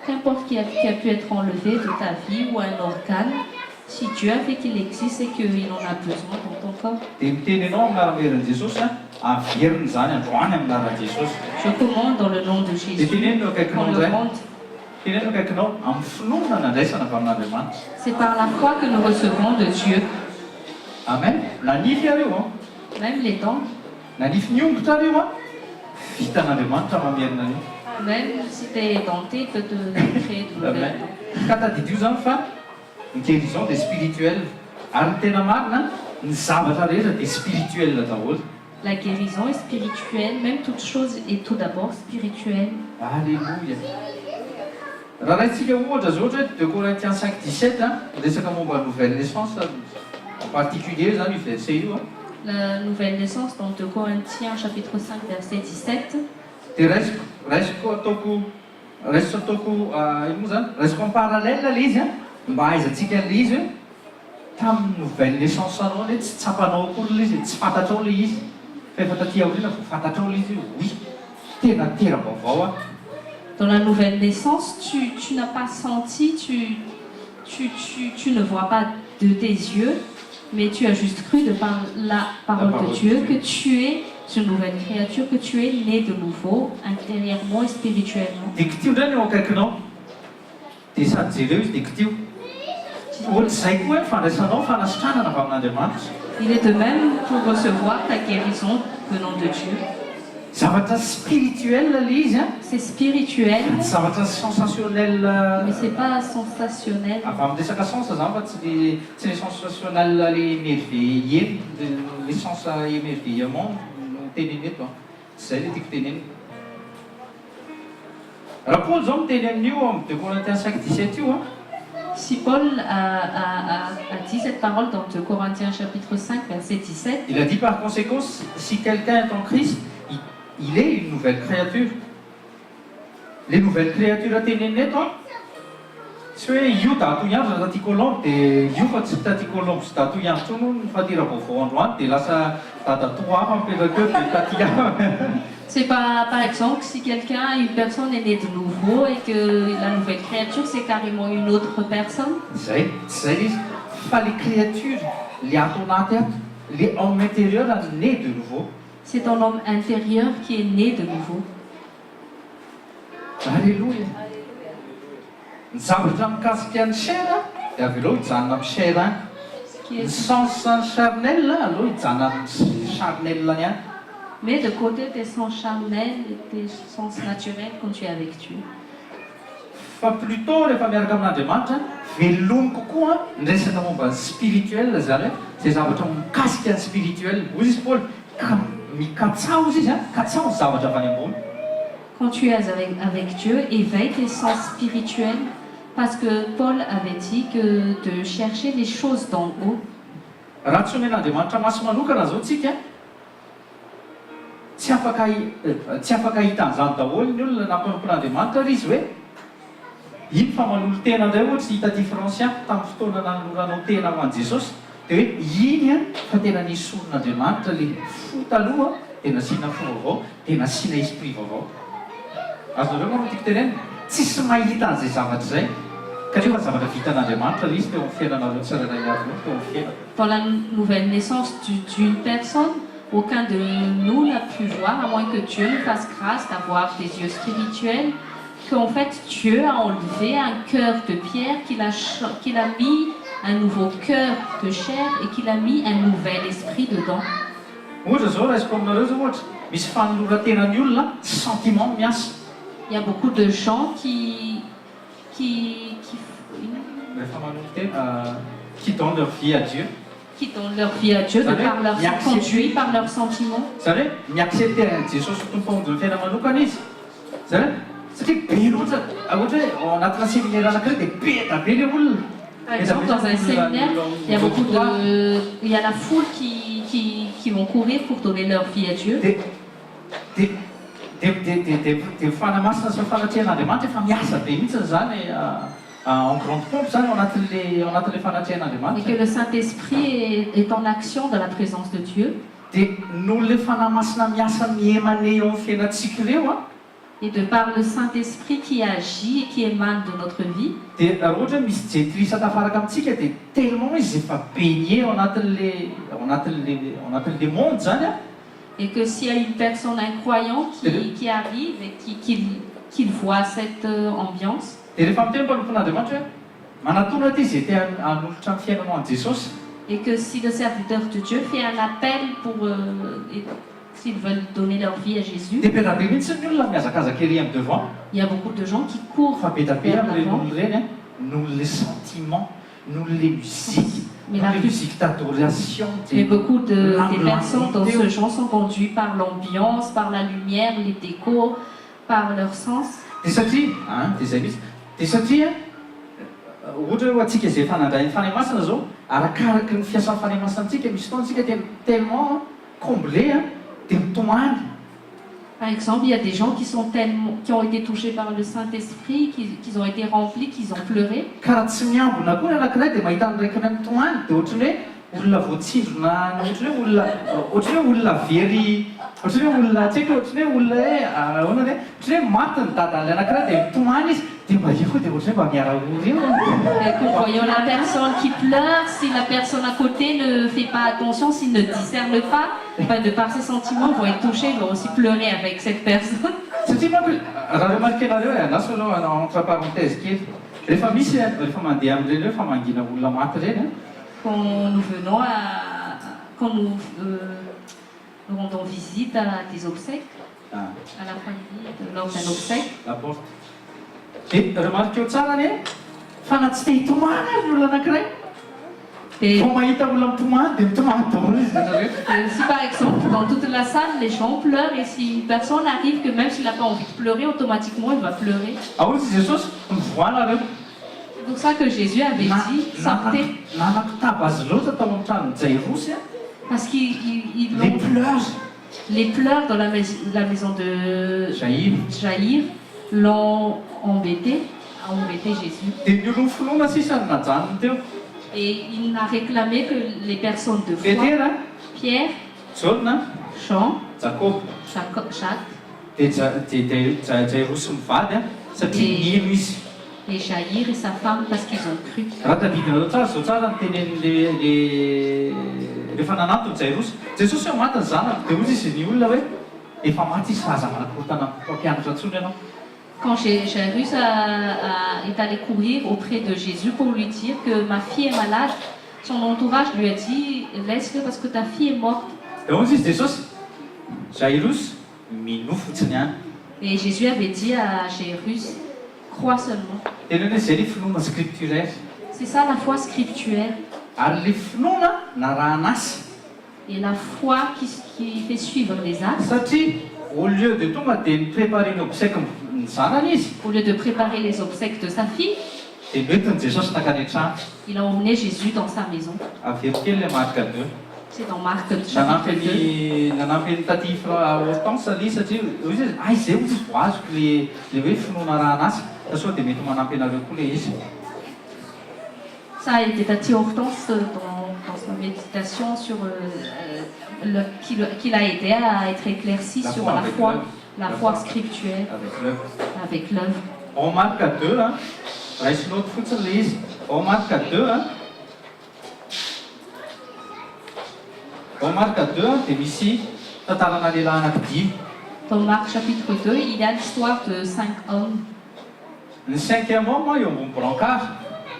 Qu'importe qui a pu être enlevé de ta vie ou un organe, si Dieu a fait qu'il existe et qu'il en a besoin dans ton corps.
Dia miteny ianao amin'ny anaran'i Jesosy a averina izany androany amin'ny anaran'i Jesosy.
Je commande dans le nom de Jésus.
Dia tenenino akaikinao
On le
indray.
rende.
Tenenino akaikinao amin'ny finoana nandraisana avy amin'Andriamanitra.
C'est par la foi que nous recevons de Dieu.
Amen. Nanify areo a.
Même les dents,
Nanify niongotra areo a. Vitan'Andriamanitra mamerina anio.
même si tu es denté, il peut te créer de nouvelles
Amen.
dents.
Ka tadidio zany fa ny guérison dia spirituel. Ary ny tena marina ny zavatra rehetra dia spirituel daholo.
La guérison est spirituelle, même toute chose est tout d'abord spirituelle.
Alléluia. Raha raintsika ohatra zao ohatra hoe 2 Corinthiens 5:17 resaka momba nouvelle naissance en particulier zany io verset io a.
La nouvelle naissance dans 2 Corinthiens chapitre 5 verset 17.
Dia raisiko ataoko ino moa zany raisiko en parallèle le izy a mba ahaizantsika an'le izy hoe tamin'ny nouvelle naissance anao hoe tsy tsapanao akory le izy tsy fantatrao le izy fa efa taty aoriana vo fantatrao le izy oui tena tera-baovao a.
Dans la nouvelle naissance, tu n'as pas senti, tu ne vois pas de tes yeux, mais tu as juste cru de par la parole de Dieu que tu es une nouvelle créature, que tu es né de nouveau, intérieurement et spirituellement.
Dia kitio ndray no akaikinao dia sady jereo izy dia kitio ohatry izay koa fandraisanao fanasitranana avy amin'Andriamanitra.
Il est de même pour recevoir ta guérison venant de Dieu.
Zavatra spirituel le izy a.
C'est spirituel,
Tsy zavatra sensationnel
mais c'est pas sensationnel.
avy amin'ny resaka sens zany fa tsy le sensationnel le émerveillé le sens émerveillement no teneny eto a. Zay le tiako teneny. Raha Paul zao miteny amin'io amin'ny 2 Corinthiens 5:17 io a.
Si Paul a dit cette parole dans 2 Corinthiens chapitre 5, verset 17,
Il a dit par conséquent, si quelqu'un est en Christ, il est une nouvelle créature. Les nouvelles créatures ateneny eto a. Tsy hoe io dato ihany raha taty Colombe dia io fa tsy taty Colombe sy dato ihany tsony ny fatira vaovao androany dia lasa dadatoa hafa mipetraka eo dia taty hafa.
c'est pas, par exemple, si quelqu'un, une personne est née de nouveau et que la nouvelle créature, c'est carrément une autre personne.
Zay izy fa les créatures le ato anaty ato le homme intérieur né de nouveau.
C'est ton homme intérieur qui est né de nouveau.
Alléluia. Ny zavatra mikasika ny chair dia avy aloha hijanona amin'ny chair any.
Qui
Ny
est...
sens charnel aloha hijanona amin'ny charnel any any.
Mais de côté tes sens charnels et tes sens naturels quand tu es avec Dieu.
Fa plutôt rehefa miaraka amin'Andriamanitra velominy kokoa ny resaka momba ny spirituel zany hoe zay zavatra mikasika ny spirituel. Hoy izy Paul ka mikatsao izy izy a katsao ny zavatra avy any ambony.
Quand tu es avec Dieu, éveille tes sens spirituels, parce que Paul avait dit que de chercher les choses d'en haut.
Raha tsy omen'Andriamanitra maso manokana zao tsika tsy afaka hita an'izany daholo ny olona nampanampon'Andriamanitra ary izy hoe iny fa manolo tena indray ohatry hita différence tamin'ny fotoana nanoranao tena ho an'i Jesosy dia hoe iny a fa tena nisy olon'Andriamanitra le fo taloha dia nasiana fo vaovao dia nasiana esprit vaovao. Azonareo moa tiako teneny tsisy mahita an'izay zavatra izay kanefa zavatra vitan'Andriamanitra le izy teo amin'ny fiainanareo tsirairay avy teo amin'ny fiaina.
Dans la nouvelle naissance d'une personne, aucun de nous n'a pu voir, à moins que Dieu nous fasse grâce d'avoir des yeux spirituels, qu'en fait Dieu a enlevé un cœur de pierre, qu'il a mis un nouveau cœur de chair et qu'il a mis un nouvel esprit dedans.
Ohatra zao raha izy aminareo zao ohatra misy fanoloran-tenan'ny olona sentiment miasa.
Il y a beaucoup de gens qui
Rehefa manolo tena qui donnent leur vie à Dieu.
qui donnent leur vie à Dieu de par leur conduit, par leurs sentiments.
Zany hoe miaccepter Jesosy ho tompon'ny fiaina manokana izy. Zany hoe satria be loatra ohatra hoe ao anatina séminaire anankiray dia be da be le olona.
Par exemple, dans un séminaire, il y a la foule qui vont courir pour donner leur vie à Dieu.
Dia fanamasina sy fanatrehan'Andriamanitra efa miasa be mihitsy zany en grande pompe zany ao anatin'ilay fanatrehan'Andriamanitra.
Et que le Saint-Esprit est en action dans la présence de Dieu.
Dia noho le fanamasina miasa miemane eo amin'ny fiainantsika ireo a.
Et de par le Saint-Esprit qui agit et qui émane de notre vie.
Dia raha ohatra hoe misy jetrisa tafaraka amintsika dia tellement izy efa baigné ao anatin'le monde zany a.
Et que s'il y a une personne, un croyant qui arrive et qui voit cette ambiance.
Dia rehefa miteny mpanompon'Andriamanitra hoe manatona ty izay te hanolotra ny fiainanao an'i Jesosy.
Et que si le serviteur de Dieu fait un appel pour s'ils veulent donner leur vie à Jésus.
Dia be da be mihitsy ny olona miazakazaka ery amin'ny devant.
Il y a beaucoup de gens qui courent
Fa be da be
vers
amin'ireny
l'avant.
olona ireny noho le sentiment, noho le musique,
Mais
noho
la
le musique d'adoration.
Mais beaucoup des
l'ambiance
personnes dans
vidéo.
ce genre sont conduites par l'ambiance, par la lumière, les décors, par leur sens.
Dia satria dia zay mihitsy. Dia satria ohatra hoe ho antsika izay fanandray ny fanahy-masina zao arakaraky ny fiasan'ny fanahy-masina antsika misy fotoana antsika tellement comblé dia mitomany.
Par exemple, il y a des gens qui ont été touchés par le Saint-Esprit, qui ont été remplis, qui ont pleuré.
Karaha tsy miambona koa ny anankiray dia mahita niraikana ny toany dia ohatrany hoe olona voatsindrona ohatrany hoe olona very ohatrany hoe olona tsy haiko ohatrany hoe olona hoe ahoana hoe ohatrany hoe maty ny dadan'ilay anankiray dia mitomany izy dia mba io koa dia ohatrany hoe mba miara-ory io.
Et que voyant la personne qui pleure, si la personne à côté ne fait pas attention, s'il ne discerne pas, ben de par ses sentiments, vont être touchés, vont aussi pleurer avec cette personne.
Satria manko raha remarqué nareo anaso aloha entre parenthèse kely rehefa misy rehefa mandeha amin'ireny rehefa mangina olona maty ireny
Quand nous venons quand nous rendons visite à des obsèques, à la famille, lors d'un obsèque,
la porte. Dia remarqué tsara ny fa na tsy te hitomany ary olona anankiray.
et
Vao mahita olona mitomany dia mitomany daholo izy zareo.
si par exemple dans toute la salle les gens pleurent et si une personne arrive que même s'il n'a pas envie de pleurer, automatiquement il va pleurer.
Ahoana izy Jesosy mivoana nareo.
C'est pour ça que Jésus avait dit sortez,
Nanakitaba azy loatra tao amin'ny tranon'ny Jairosy
parce qu'ils
les pleurs.
les pleurs dans la maison de
Jair.
Jaïr l'ont embêté Jésus.
Dia niolofoloana sisa ny najanony teo.
Et il n'a réclamé que les personnes de foi,
Petera,
Pierre,
Jaona,
Jean,
Jacob.
Jacques
Dia Jairosy mivady satria nino izy.
et Jaïr et sa femme parce qu'ils ont cru.
Raha tadidinareo tsara zao tsara ny tenenin'le rehefa nanantony Jairosy. Jesosy hoe maty ny zanako dia ozy izy ny olona hoe efa maty izy fahaza manakorotana mpampianatra intsony ianao.
Quand Jairus est allé courir auprès de Jésus pour lui dire que ma fille est malade, son entourage lui a dit laisse-le parce que ta fille est morte.
Dia ozy izy Jesosy Jairus mino fotsiny ihany.
Et Jésus avait dit à Jairus crois seulement.
Tena hoe izay ny finoana scripturaire.
C'est ça la foi scriptuaire
Ary le finoana na raha an'asy.
et la foi qui fait suivre les actes.
Satria au lieu de tonga dia niprépare ny obsèque ny zanany izy
Au lieu de préparer les obsèques de sa fille,
dia noentiny Jesosy nakany an-trano.
il a emmené Jésus dans sa maison.
Avy kely ilay marika 2.
C'est dans Marc chapitre 2.
Nanampy ny taty Hortense ali satria izy izay ozy voazoko le hoe finoana raha an'asy fa sao dia mety manampy anareo koa le izy.
Ça a été Tati Hortense dans sa méditation sur qu'il a aidé à être éclairci
La
sur
foi
la
avec
foi,
l'œuvre.
la foi scriptuelle
Avec l'œuvre.
avec l'œuvre.
Ao marika 2 raisinao fotsiny le izy. Ao marika 2 ao marika 2 dia misy tantarana lehilahy anankidimy.
Dans Marc chapitre 2, il y a l'histoire de 5 hommes.
Ny 5e homme eo ambony brancard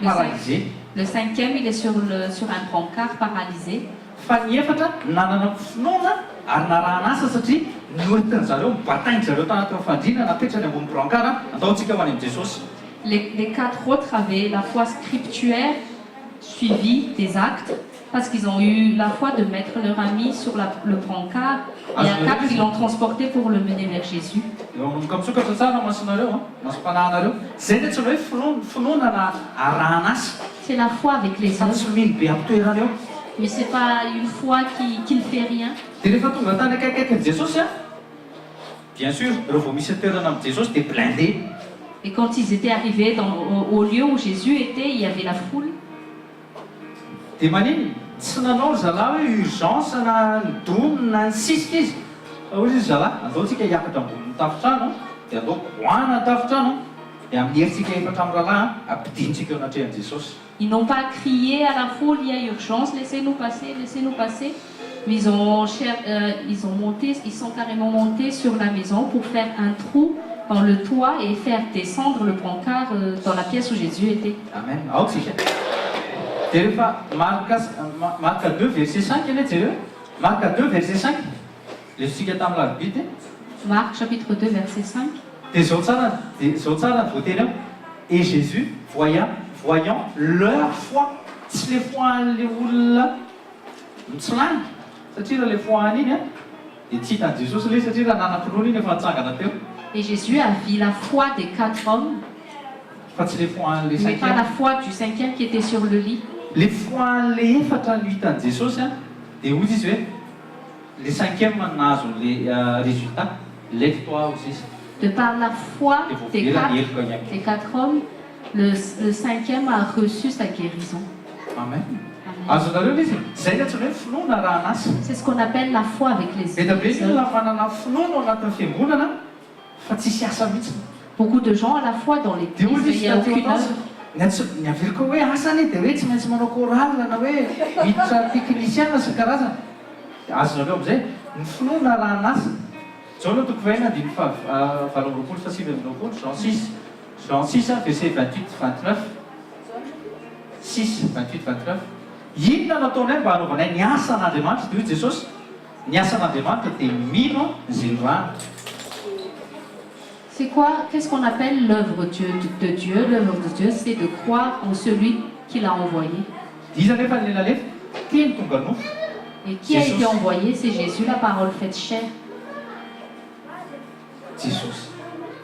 paralysé.
Le 5e, il est sur un brancard paralysé.
Fa ny efatra nanana finoana ary narahana asa satria noentiny zareo mibatainy zareo tanatin'ny fandriana napetrany ambony brancard ataontsika ho any amin'ny Jesosy.
Les 4 autres avaient la foi scriptuaire suivie des actes parce qu'ils ont eu la foi de mettre leur ami sur le brancard et à 4 ils l'ont transporté pour le mener vers Jésus.
Eo amin'ny misokatra tsara masonareo masom-panahinareo zay dia tsy hoe finoana na arahana asa
C'est la foi avec les
fa tsy
œuvres,
mino be amin'ny toerana eo.
mais c'est pas une foi qui ne fait rien.
Dia rehefa tonga tany akaikaikin'i Jesosy bien sûr rehefa vao misy toerana amin'ny Jesosy dia blindé.
Et quand ils étaient arrivés au lieu où Jésus était, il y avait la foule.
Dia maniny tsy nanao zalahy hoe urgence na nidony na nisisika izy. Ozy izy zalahy andaontsika hiakatra ambonin'ny tafontrano dia andao goana ny tafontrano dia amin'ny herintsika efatra amin'ny rahalahy ampidintsika eo anatrehan'i Jesosy.
Ils n'ont pas crié à la foule, il y a urgence, laissez-nous passer, laissez-nous passer. Mais ils sont carrément montés sur la maison pour faire un trou dans le toit et faire descendre le brancard dans la pièce où Jésus était.
Amen. Aotsika. Dia rehefa Marc 2 verset 5 eny jereo. Marc 2 verset 5. Lesitsika tamin'ny larobity.
Marc chapitre 2 verset 5.
Dia zao tsara ny voateny eo. Et Jésus voyant leur foi, tsy le foan'le olona mitsilany satria raha le foany iny dia tsy hitan'i Jesosy le satria raha nanam-pinoana iny efa nitsangana teo.
Et Jésus a vu la foi des 4 hommes,
Fa tsy le foan'le
mais pas la
5e.
foi du 5e qui était sur le lit.
Le foan'le efatra no hitan'i Jesosy dia ozy izy hoe le 5e nahazo le résultat. Lève-toi aussi.
De par la foi
Et vous
des
verrez la
quatre,
guerre qu'on y a.
des quatre hommes, le cinquième a reçu sa guérison.
Amen.
Amen.
Azonareo izy zay ny antsoina hoe finoana raha an'asa.
C'est ce qu'on appelle la foi avec les
Be tabe ny
hommes.
olona manana finoana ao anatin'ny fiangonana fa tsisy asa mihitsy.
Beaucoup de gens à la fois dans
Dia
l'église,
olona
mais il
izy
n'y a aucune
tateotazy
œuvre.
ny averiko hoe asany dia hoe tsy maintsy manao koralina na hoe miditra teknisiana sy karazana. Azonareo amizay ny finoana raha an'asa. Zao aloha toko vaina andiny valomroapolo fa sivy amby roapolo Jean 6 verset 28-29 6 28-29 inona nataonay mba hanaovanay ny asa an'Andriamanitra dia hoy Jesosy ny asa an'Andriamanitra dia mino izay norahana.
C'est quoi? Qu'est-ce qu'on appelle l'œuvre de Dieu? L'œuvre de Dieu, c'est de croire en celui qui l'a envoyé.
Dia izy anefa ny lalefy teny tonga nofo.
Et qui a
Jésus.
été envoyé? C'est Jésus, la parole faite chair.
Jesosy.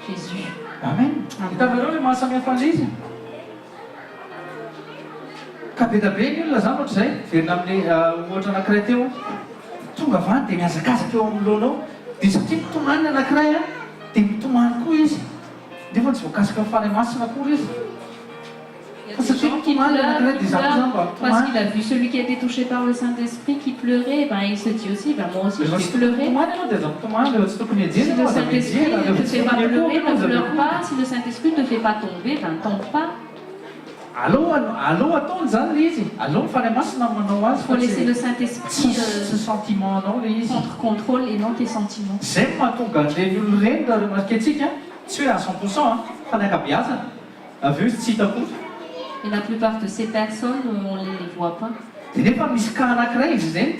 Jésus.
Amen. Hitanareo le mahasamihafa an'ilay izy. Ka be tabe ny olona zany ohatr'izay verina amin'ny ohatra anankiray teo tonga avany dia miazakazaka eo amin'ny lohanao dia satria mitomany ny anankiray dia mitomany koa izy nefa tsy voakasika amin'ny fanahy masina akory izy.
Il y a des gens qui pleurent parce qu'il a vu celui qui a été touché par le Saint-Esprit qui pleurait. Ben, il se dit aussi, ben, moi aussi je vais pleurer. Si le Saint-Esprit ne te fait pas pleurer, ne pleure pas. Si le Saint-Esprit ne te fait pas tomber, ben, tombe pas.
Aloha ataony zany le izy. Aloha ny fanahy masina manao azy
Il faut laisser le Saint-Esprit
tsy sentiment anao le izy.
contre contrôle et non tes sentiments.
Zay no mahatonga an'ireny olona ireny raha marika antsika tsy hoe à 100% fa ny ankabeazany avy eo izy tsy hita koa.
Et la plupart de ces personnes, on ne les voit pas.
Dia nefa misy ka anankiray izy zay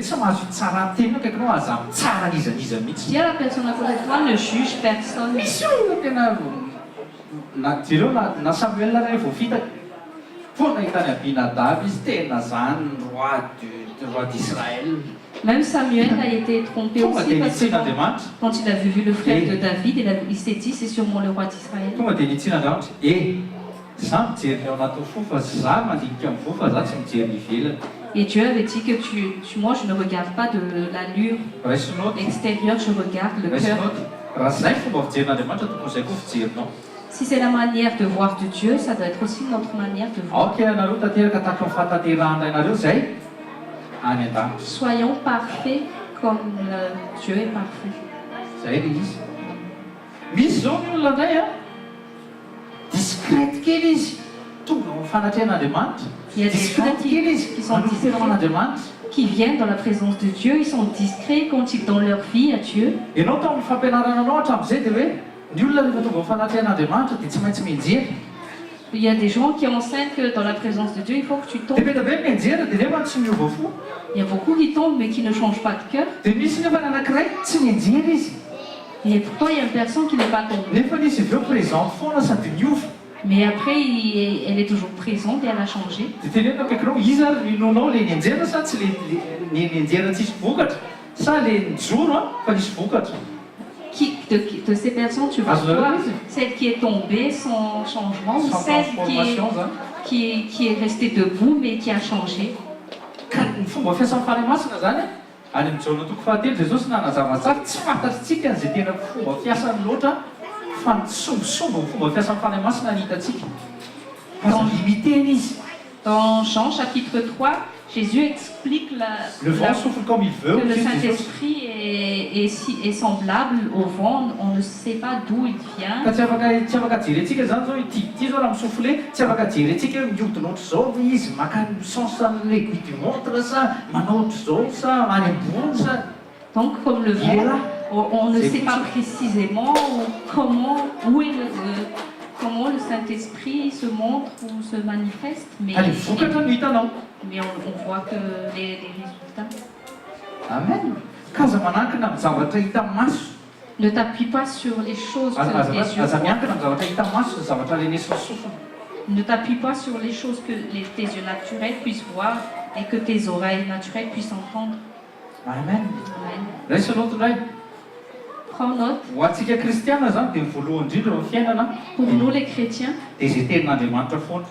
tsy mahazo tsara teny akaikinao aza tsara izaniza mihitsy.
Si la personne à côté de toi ne juge personne,
Misy olona tena jereo na Samuel ray vao fitaka fo nahitany Abinadab izy tena zany roi d'Israël.
même Samuel a été trompé
Tonga
aussi
dia
parce que
nitsiana Andriamanitra.
quand il a vu le frère de David, il s'est dit c'est sûrement le roi d'Israël.
Tonga dia nitsiana Andriamanitra. Za mijery ny ao anatin'ny fo fa za mandinika amin'ny fo fa za tsy mijery ny ivelany.
Et Dieu avait dit que moi je ne regarde pas de l'allure
Raisinoty
extérieure, je regarde le cœur.
raisinoty raha zay fomba fijerin'Andriamanitra tokony zay koa fijerinao.
Si c'est la manière de voir de Dieu, ça doit être aussi notre manière de voir.
Aoka ianareo tanteraka tahaka ny fahatanterahana ianareo zay any an-danitra.
Soyons parfaits comme Dieu est parfait.
Zay le izy. Misy zao ny olona indray discrète kely izy tonga ao fanatrehan'Andriamanitra.
Il y a des gens
Discrète kely izy
qui sont
manofera amin'Andriamanitra.
qui viennent dans la présence de Dieu, ils sont discrets quand ils donnent leur vie à Dieu.
Ianao tamin'ny fampianarana anao hatramin'izay dia hoe ny olona rehefa tonga ao fanatrehan'Andriamanitra dia tsy maintsy mijery.
Il y a des gens qui enseignent que dans la présence de Dieu, il faut que tu
Dia
tombes.
be tabe mijery dia nefa tsy miova fo.
Il y a beaucoup qui tombent mais qui ne changent pas de cœur.
Dia misy nefa ny anankiray tsy mijery izy.
Et pourtant, il y a une personne qui n'est pas tombée.
Nefa izy avy eo présente foana sady miova.
Mais après, elle est toujours présente et elle a changé.
Dia tenenina akaikinao izy ary inonao le nianjera sa tsy le nianjera tsisy vokatra sa le nijoro fa nisy vokatra.
De ces personnes, tu vas voir celle qui est tombée sans changement ou
Sans
celle
transformation zany.
qui est restée debout mais qui a changé.
Ka ny fomba fiasan'ny fanahy masina zany any amin'ny jaona toko fahatelo Jesosy nanazava tsara tsy fantatritsika an'izay tena fomba fiasany loatra fa nitsombosombo ny fomba fiasan'ny fanahy masina ny hitatsika. Fa limiteny izy.
Dans Jean chapitre 3, Jésus explique
Le vent souffle comme il veut.
que le Saint-Esprit est semblable au vent, on ne sait pas d'où il vient.
Ka tsy afaka jerentsika zany zao ity zao raha misofle tsy afaka jerentsika hoe mihodina ohatry zao ve izy maka sens l'aiguille du montre sa manao ohatry zao sa any ambony sa.
Donc comme le vent, on ne sait pas précisément comment le Saint-Esprit se montre ou se manifeste, mais on voit que les résultats.
Amen. Kaza manankina amin'ny zavatra hita amin'ny maso.
Ne t'appuie pas sur les choses que tes yeux
Aza
voient.
miankina amin'ny zavatra hita amin'ny maso, zavatra renesiny sofina.
Ne t'appuie pas sur les choses que tes yeux naturels puissent voir et que tes oreilles naturelles puissent entendre.
Amen.
Amen.
Raisinoty indray.
Prends note,
Ho antsika kristiana zany dia ny voalohany indrindra amin'ny fiainana
pour nous les chrétiens,
dia izay tenin'Andriamanitra foana.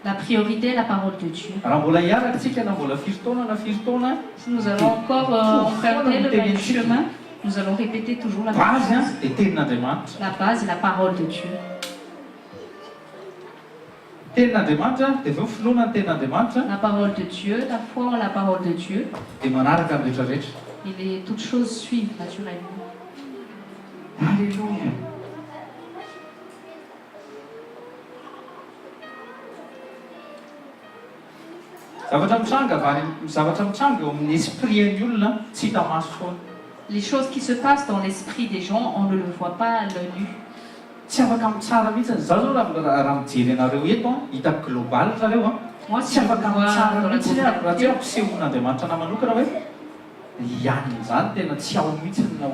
la priorité est la parole de Dieu.
Raha mbola hiaraka tsika na mbola firy taona na firy taona
Si nous allons encore emprunter le même chemin, Nous allons répéter toujours la même
Base
chose.
dia tenin'Andriamanitra.
La base est la parole de Dieu.
Tenin'Andriamanitra dia aveo finoana ny tenin'Andriamanitra
La parole de Dieu, la foi en la parole de Dieu,
dia manaraka amin'ny rehetrarehetra.
toutes choses suivent naturellement.
Alléluia. Zavatra mitranga eo amin'ny esprit-n'ny olona tsy hita maso foana.
Les choses qui se passent dans l'esprit des gens, on ne le voit pas à l'œil nu.
Tsy afaka mitsara mihitsy. Zaho zao raha mijery anareo eto hitako global zareo a.
Moi,
Tsy
si je
afaka
vois
mitsara
dans la
mihitsy raha
globalité,
tsy ampisehoan'Andriamanitra anahy manokana hoe ianina izany tena tsy ao mihitsy na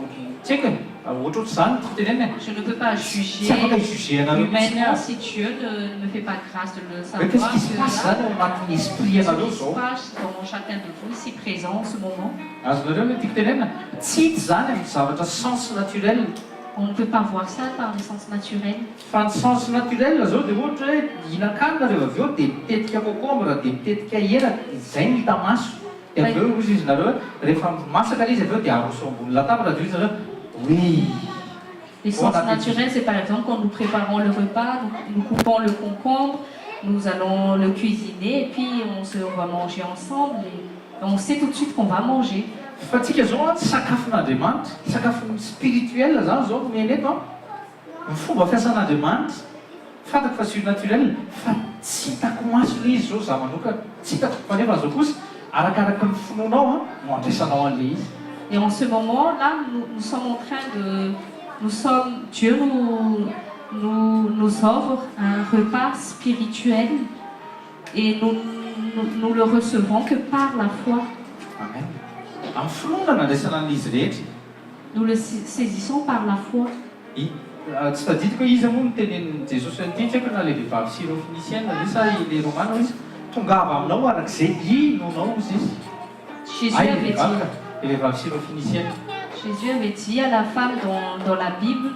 tsy haiko e. Ohatra ohatr'izany fitenena
je ne peux pas
tsy
juger
afaka hijuger anareo mihitsy
humainement si Dieu ne me fait pas grâce de le
hoe qu'est-ce
savoir.
qui se passe zany ao anatin'ny esprit
Ce
anareo
qui se
zao.
passe dans chacun de vous ici présent en ce moment,
Azonareo hoe tiako tenena tsy hita zany amin'ny zavatra sens naturel.
on ne peut pas voir ça par les sens naturels.
Fa ny sens naturel zao dia ohatra hoe hihinan-kanina avy eo dia mitetika concombre dia mitetika hena izay ny hita maso. Dia avy eo izy nareo rehefa masaka izy avy eo dia aroso ambony latabatra dia izy nareo oui.
Les sens naturels, c'est par exemple quand nous préparons le repas, nous coupons le concombre, nous allons le cuisiner et puis on va manger ensemble et on sait tout de suite qu'on va manger.
Fa tsika zao a sakafon'Andriamanitra, sakafo spirituel zany zao nomeny eto a. Ny fomba fiasan'Andriamanitra fantako fa surnaturel fa tsy hitako maso le izy zao za manokana. Tsy hitako fa nefa zao kosa arakaraka ny finoanao a no andraisanao an'le izy.
Et en ce moment-là, nous sommes en train de... Dieu nous offre un repas spirituel et nous le recevons que par la foi.
Amen. Amin'ny finoana nandraisana an'izy rehetra.
Nous le saisissons par la foi.
Tsy tadidiko hoe izy moa no tenenin' Jesosy an'ity tsy haiko na le vehivavy syrophénicienne le sa le romana izy tongava aminao arak'izay inonao izy izy. Le vehivavy syrophénicienne.
Jésus avait dit à la femme dans la Bible,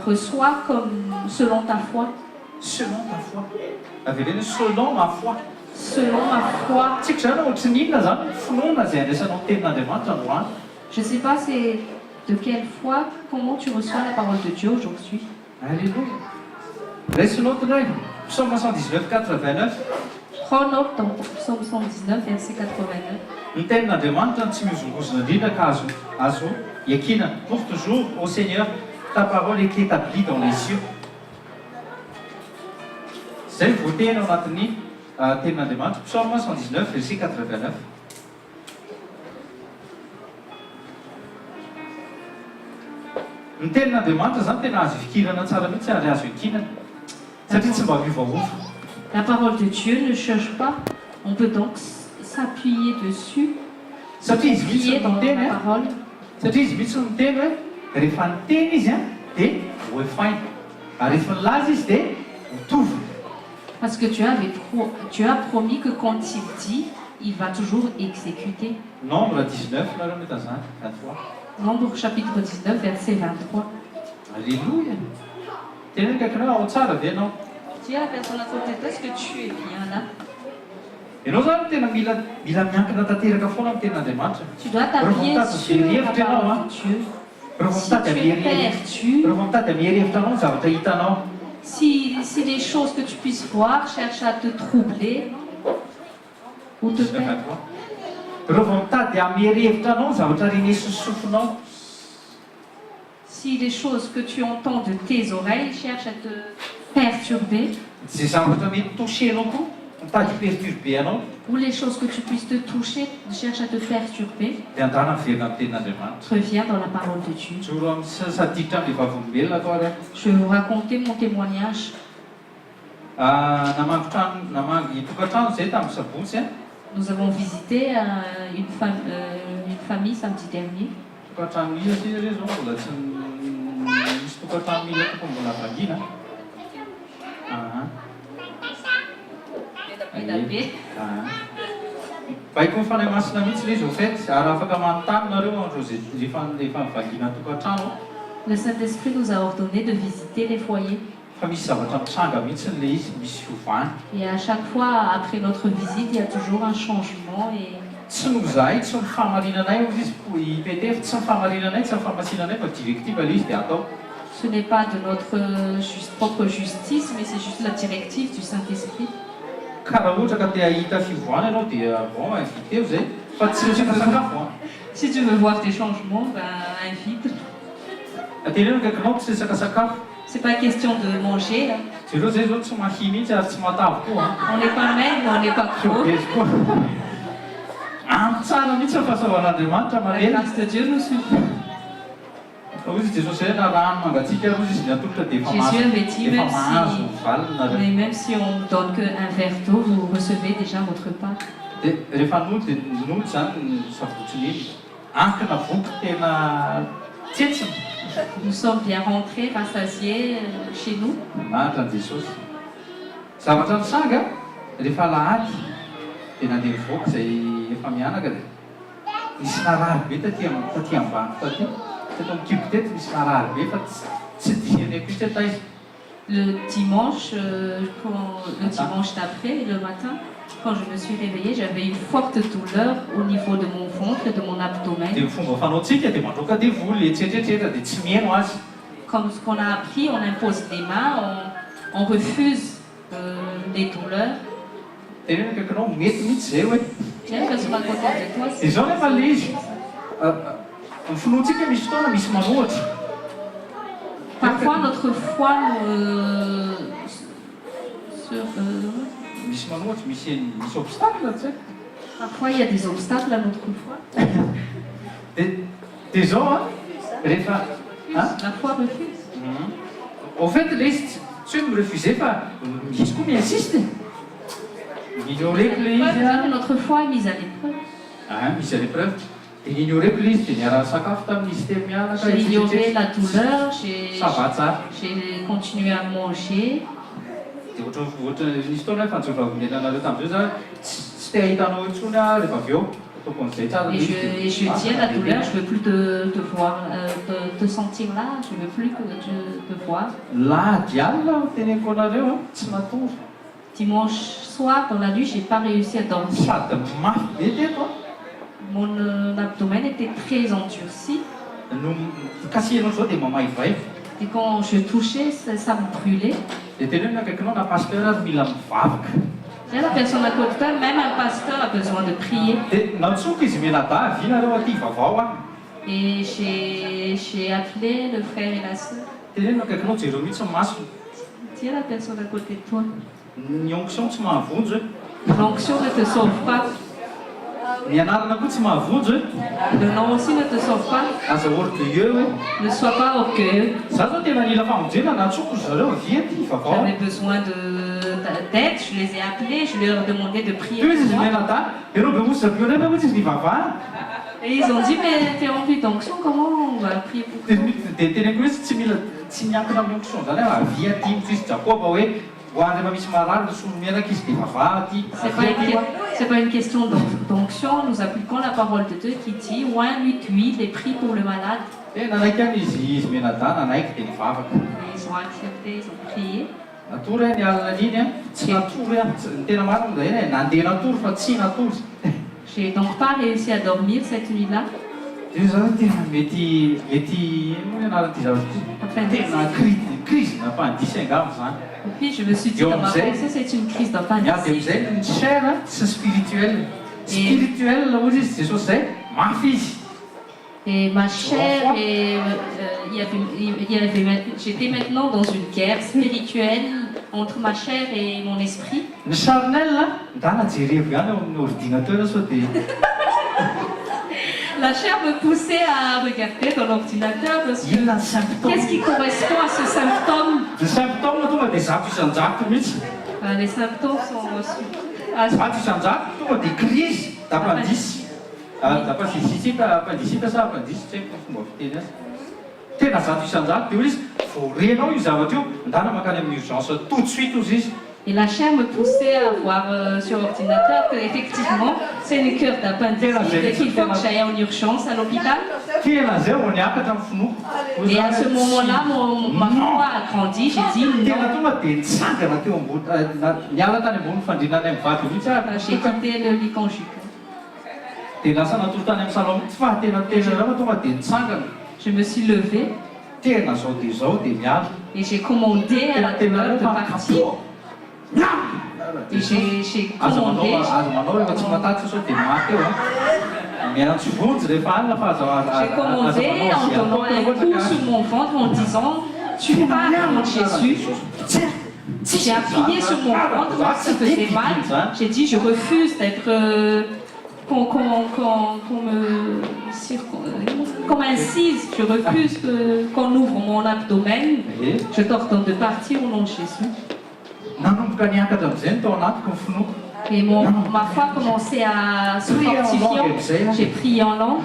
reçois comme selon ta foi.
Selon ta foi. Averena selon ma foi.
Selon ma foi.
Tsy haiko zany ohatry ny inona zany finoana izay andraisanao tenin'Andriamanitra androany.
Je ne sais pas c'est de quelle foi, comment tu reçois la parole de Dieu aujourd'hui.
Alléluia. Laisse l'autre là. Psaume 119, 89.
Prends note dans Psaume 119, verset 89.
Ny tenin'Andriamanitra tsy mihozongozona indrindra ka azo iakina. Pour toujours, ô Seigneur, ta parole est établie dans les cieux. Zay voateny ao anatin'ny tenin'Andriamanitra, Psaume 119, verset 89. Ny tenin'Andriamanitra zany tena azo fikirana tsara mihitsy ary azo ikinana. Satria tsy mba miovaova.
La parole de Dieu ne change pas. On peut donc s'appuyer dessus,
Satria izy mihitsy
s'appuyer
no
dans
miteny
la parole.
Satria izy mihitsy no miteny hoe rehefa niteny izy dia hoefaina. Ary rehefa nilaza izy dia mitovy.
Parce que Dieu a promis que quand il dit, il va toujours exécuter.
Nombre 19, nareo mety azany 23.
Nombre chapitre 19, verset 23.
Alléluia. Tena kaikinao ao tsara ve ianao?
Dis à la personne à côté, est-ce que tu es bien là?
Ianao zany tena mila miankina tanteraka foana amin'ny tenin'Andriamanitra.
Tu dois t'appuyer sur la parole de Dieu. Si tu es perdu,
Rehefa mitady amierhevitra anao ny zavatra hitanao.
si les choses que tu puisses voir cherchent à te troubler ou te perdre,
Rehefa mitady amierhevitra anao ny zavatra renesy sofinao.
si les choses que tu entends de tes oreilles cherchent à te perturber,
Zay zavatra mety touchenao koa mitady perturbe anao
ou les choses que tu puisses te toucher cherchent à te perturber,
dia andana miverina amin'ny tenin'Andriamanitra.
reviens dans la parole de Dieu.
Tsoro amin'ny sadiditra amin'ny vavolombelona atao ary.
Je vais vous raconter mon témoignage.
Namangy tokantrano zay tamin'ny sabotsy a.
Nous avons visité une famille samedi dernier.
Tokantrano mila sy re zao mbola tsy misy tokantrano mila koa mbola vangina. Baiko mifanahy masina mihitsy le izy au fait ary afaka manontany nareo andro rehefa mivangina tokantrano.
Le Saint-Esprit nous a ordonné de visiter les foyers.
Fa misy zavatra mitranga mihitsy le izy misy fiovana.
Et à chaque fois, après notre visite, il y a toujours un changement et
tsy nozahay tsy nifamarinanay izy IPT tsy nifamarinanay tsy nifamasinanay fa directive ilay izy dia atao.
Ce n'est pas de notre propre justice, mais c'est juste la directive du Saint-Esprit.
Ka raha ohatra ka te ahita fivoahana ianao dia bon invité eo zay fa tsy resaka sakafo.
Si tu veux voir des changements, ben invite.
Teneno kaikinao tsy resaka sakafo.
C'est pas question de manger. Là.
Zero zay zao tsy mahia mihitsy ary tsy matavy koa.
On n'est pas maigre, on n'est pas gros.
Ampy tsara mihitsy ny fahasavan'Andriamanitra
La
mareny.
grâce de Dieu nous suffit.
Ozy Jesosy na rano mangatsiaka ozy izy natolotra dia
Jésus avait dit,
efa
même
mahazo valina
si, mais même si on ne donne qu'un verre d'eau, vous recevez déjà votre pain.
dia rehefa nody dia nody zany ny savotsiny iny ankina voky tena tsetsiny
Nous sommes bien rentrés, rassasiés chez nous.
mahantra an Jesosy zavatra nisanga rehefa lahady dia nandeha voky izay efa mianaka dia misy narary be taty ambany taty teto mikipo teto misy narary be fa tsy diany akitsy ata izy.
Le dimanche d'après, le matin, quand je me suis réveillée, j'avais une forte douleur au niveau de mon ventre et de mon abdomen.
Dia ny fomba fanaontsika dia mandroaka dia voly etsetretreta dia tsy mihaino azy.
Comme ce qu'on a appris, on impose les mains, on refuse les douleurs.
Teneno kaikinao mety mihitsy zay hoe
Tiens, personne à côté de toi.
dia zao nefa le izy ny finoantsika misy fotoana misy manohatra.
Parfois, notre foi
Misy manohatra misy obstacle tsy haiko.
parfois, il y a des obstacles à notre foi.
Dia zao a rehefa
La foi refuse.
au fait le izy tsy hoe mirefuser fa izy koa miinsiste. Ignoreko le izy
Que notre foi est mise à l'épreuve.
misy à l'épreuve dia ignoreko le izy dia niara sakafo tamin'izy te mianaka
J'ai ignoré la douleur,
ça va tsara.
j'ai continué à manger.
Dia ohatra nisy fotoana hoe fanjovavenanareo tamin'izao zany tsy te ahitanao intsony rehefa avy eo ataoko an'izay tsara.
Et je dis à la douleur, je ne veux plus te voir, te sentir là, je ne veux plus que te voir.
Lahady alina teneniko anareo tsy natory.
Dimanche soir, dans la nuit, je n'ai pas réussi à dormir.
Sady mafy be teto
Mon abdomen était très endurci.
no kasihanao zao dia mamaivaiva.
Et quand je touchais, ça me brûlait.
Dia teneno akaikinao na pasteur ary mila mivavaka.
Là, la personne à côté, même un pasteur a besoin de prier.
Dia natsoka izy menada vinareo aty vavao a.
Et j'ai appelé le frère et la sœur.
Teneno akaikinao jereo mihitsy ny masony.
Dis à la personne à côté de toi.
Ny onction tsy mahavonjo hoe.
L'onction ne te sauve pas.
Ny anarana koa tsy mahavonjo hoe.
Le nom aussi ne te sauve pas.
Aza orgueilleux hoe.
Ne sois pas orgueilleux.
Za zao tena nila famonjena natsoko zareo avy aty vavao.
J'avais besoin d'aide, je les ai appelés, je leur ai demandé de prier
Teo izy
pour moi.
menada ianao be mozy zapio nena ohatsy izy nivavahana.
Et ils ont dit, mais t'es rempli d'onction, comment on va prier pour toi?
Dia teneniko hoe tsy mila tsy miankina amin'ny onction zany hoe avy aty mihitsy izy Jakoba hoe ho any rehefa misy marary no solomenaka izy dia vavaha aty.
C'est pas une question d'onction, nous appliquons la parole de Dieu qui dit, oint, huile et prie pour le malade.
Dia nanaiky any izy menada nanaiky dia nivavaka.
Et ils ont accepté, ils ont prié.
Natory ny alina an'iny a tsy natory a ny tena marina zay hoe nandeha natory fa tsy natory.
J'ai donc pas réussi à dormir cette nuit-là.
Io zany tena mety ino moa ianaranyity zavatra ity tena crise nampandisy angamba zany.
Et puis je me suis dit dans ma pensée, c'est une crise
Miady
d'appendicite.
amizay ny chair sy spirituel. Spirituel ozy izy Jesosy zay mafy izy.
Et ma chair, j'étais maintenant dans une guerre spirituelle entre ma chair et mon esprit.
Ny charnel ndana jerevy ihany eo amin'ny ordinateur sao dia
La chair me poussait à regarder dans l'ordinateur parce que
inona ny symptôme.
qu'est-ce qui correspond à ce symptôme?
Ny symptôme tonga dia zato isanjato mihitsy.
Les symptômes sont
Zato isanjato tonga dia crise d'appendisy. Appendicite sa appendisy tsy haiko fomba fiteny azy. Tena zato isanjato dia izy vao renao io zavatra io ndana mankany amin'ny urgence tout de suite ozy izy.
Et la chair me poussait à voir sur l'ordinateur qu'effectivement, c'est une cure d'appendicite et qu'il faut que j'aille en urgence à l'hôpital.
Tena zay ho niakatra amin'ny finoako.
Et à ce moment-là, ma foi a grandi, j'ai dit
Tena
non.
tonga dia nitsangana teo ambony niala tany ambony fandrinana amin'ny vato mihitsy
J'ai quitté le lit conjugal.
dia lasa natorotany amin'ny salamo tsy fahatenatena raha tonga dia nitsangana
Je me suis levée
tena zao dia miala
et j'ai commandé à la douleur de partir. Et j'ai
azo
commandé,
manao rehefa tsy mataky sao dia maty eo a miantso vonjy rehefa alina fa
j'ai commandé en donnant un coup sur mon ventre en disant tu pars contre Jésus. J'ai appuyé sur mon ventre, moi ça faisait mal. J'ai dit je refuse d'être qu'on m'incise, je refuse qu'on ouvre mon abdomen. Je t'ordonne de partir au nom de Jésus.
nanomboka niakatra amin'izay ny tao anatiko ny finoko
Et ma foi commençait à se fortifier. J'ai prié en langue.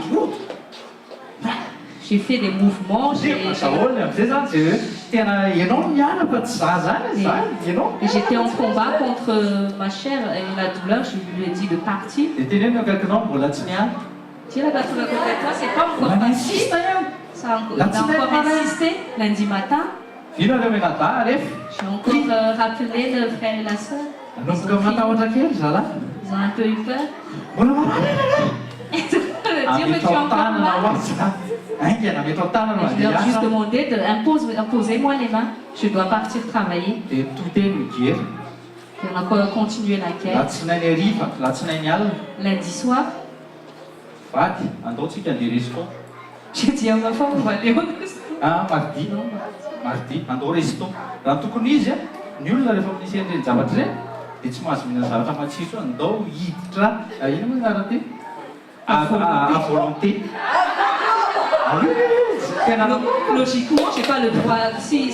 J'ai fait des mouvements.
daholo amin'izay zany zay hoe tena ianao miala fa tsy za zany ianao
Et j'étais en combat contre ma chair et la douleur. Je lui ai dit de partir.
dia teneno akaikinao mbola tsy miala
Tu la personne à côté de toi, c'est pas encore parti.
insista ihany
Ça il a encore insisté lundi matin.
vina le menada refa
J'ai encore rappelé le frère et la sœur.
nanomboka matahotra kely zalahy
Ils ont un peu eu peur.
mbola marana
Et tout le monde me dit, mais tu es encore
tanana
mal.
hoazy aingana mety ao tanana
Je leur ai juste
mandeha
demandé de imposez-moi les mains. Je dois partir travailler.
dia toteny migery
Et on a continué la quête.
latsinainy ariva latsinainy alina
Lundi soir,
vaty andaotsika andeha resto
j'ai dit à ma femme, on va aller au resto.
mardi mardi andao resto raha tokony izy a ny olona rehefa misy an'ireny zavatra ireny dia tsy mahazo mihina zavatra matsiro andao hiditra ino moa anarany ty à volonté tena
Donc, logiquement, je n'ai pas le droit. Si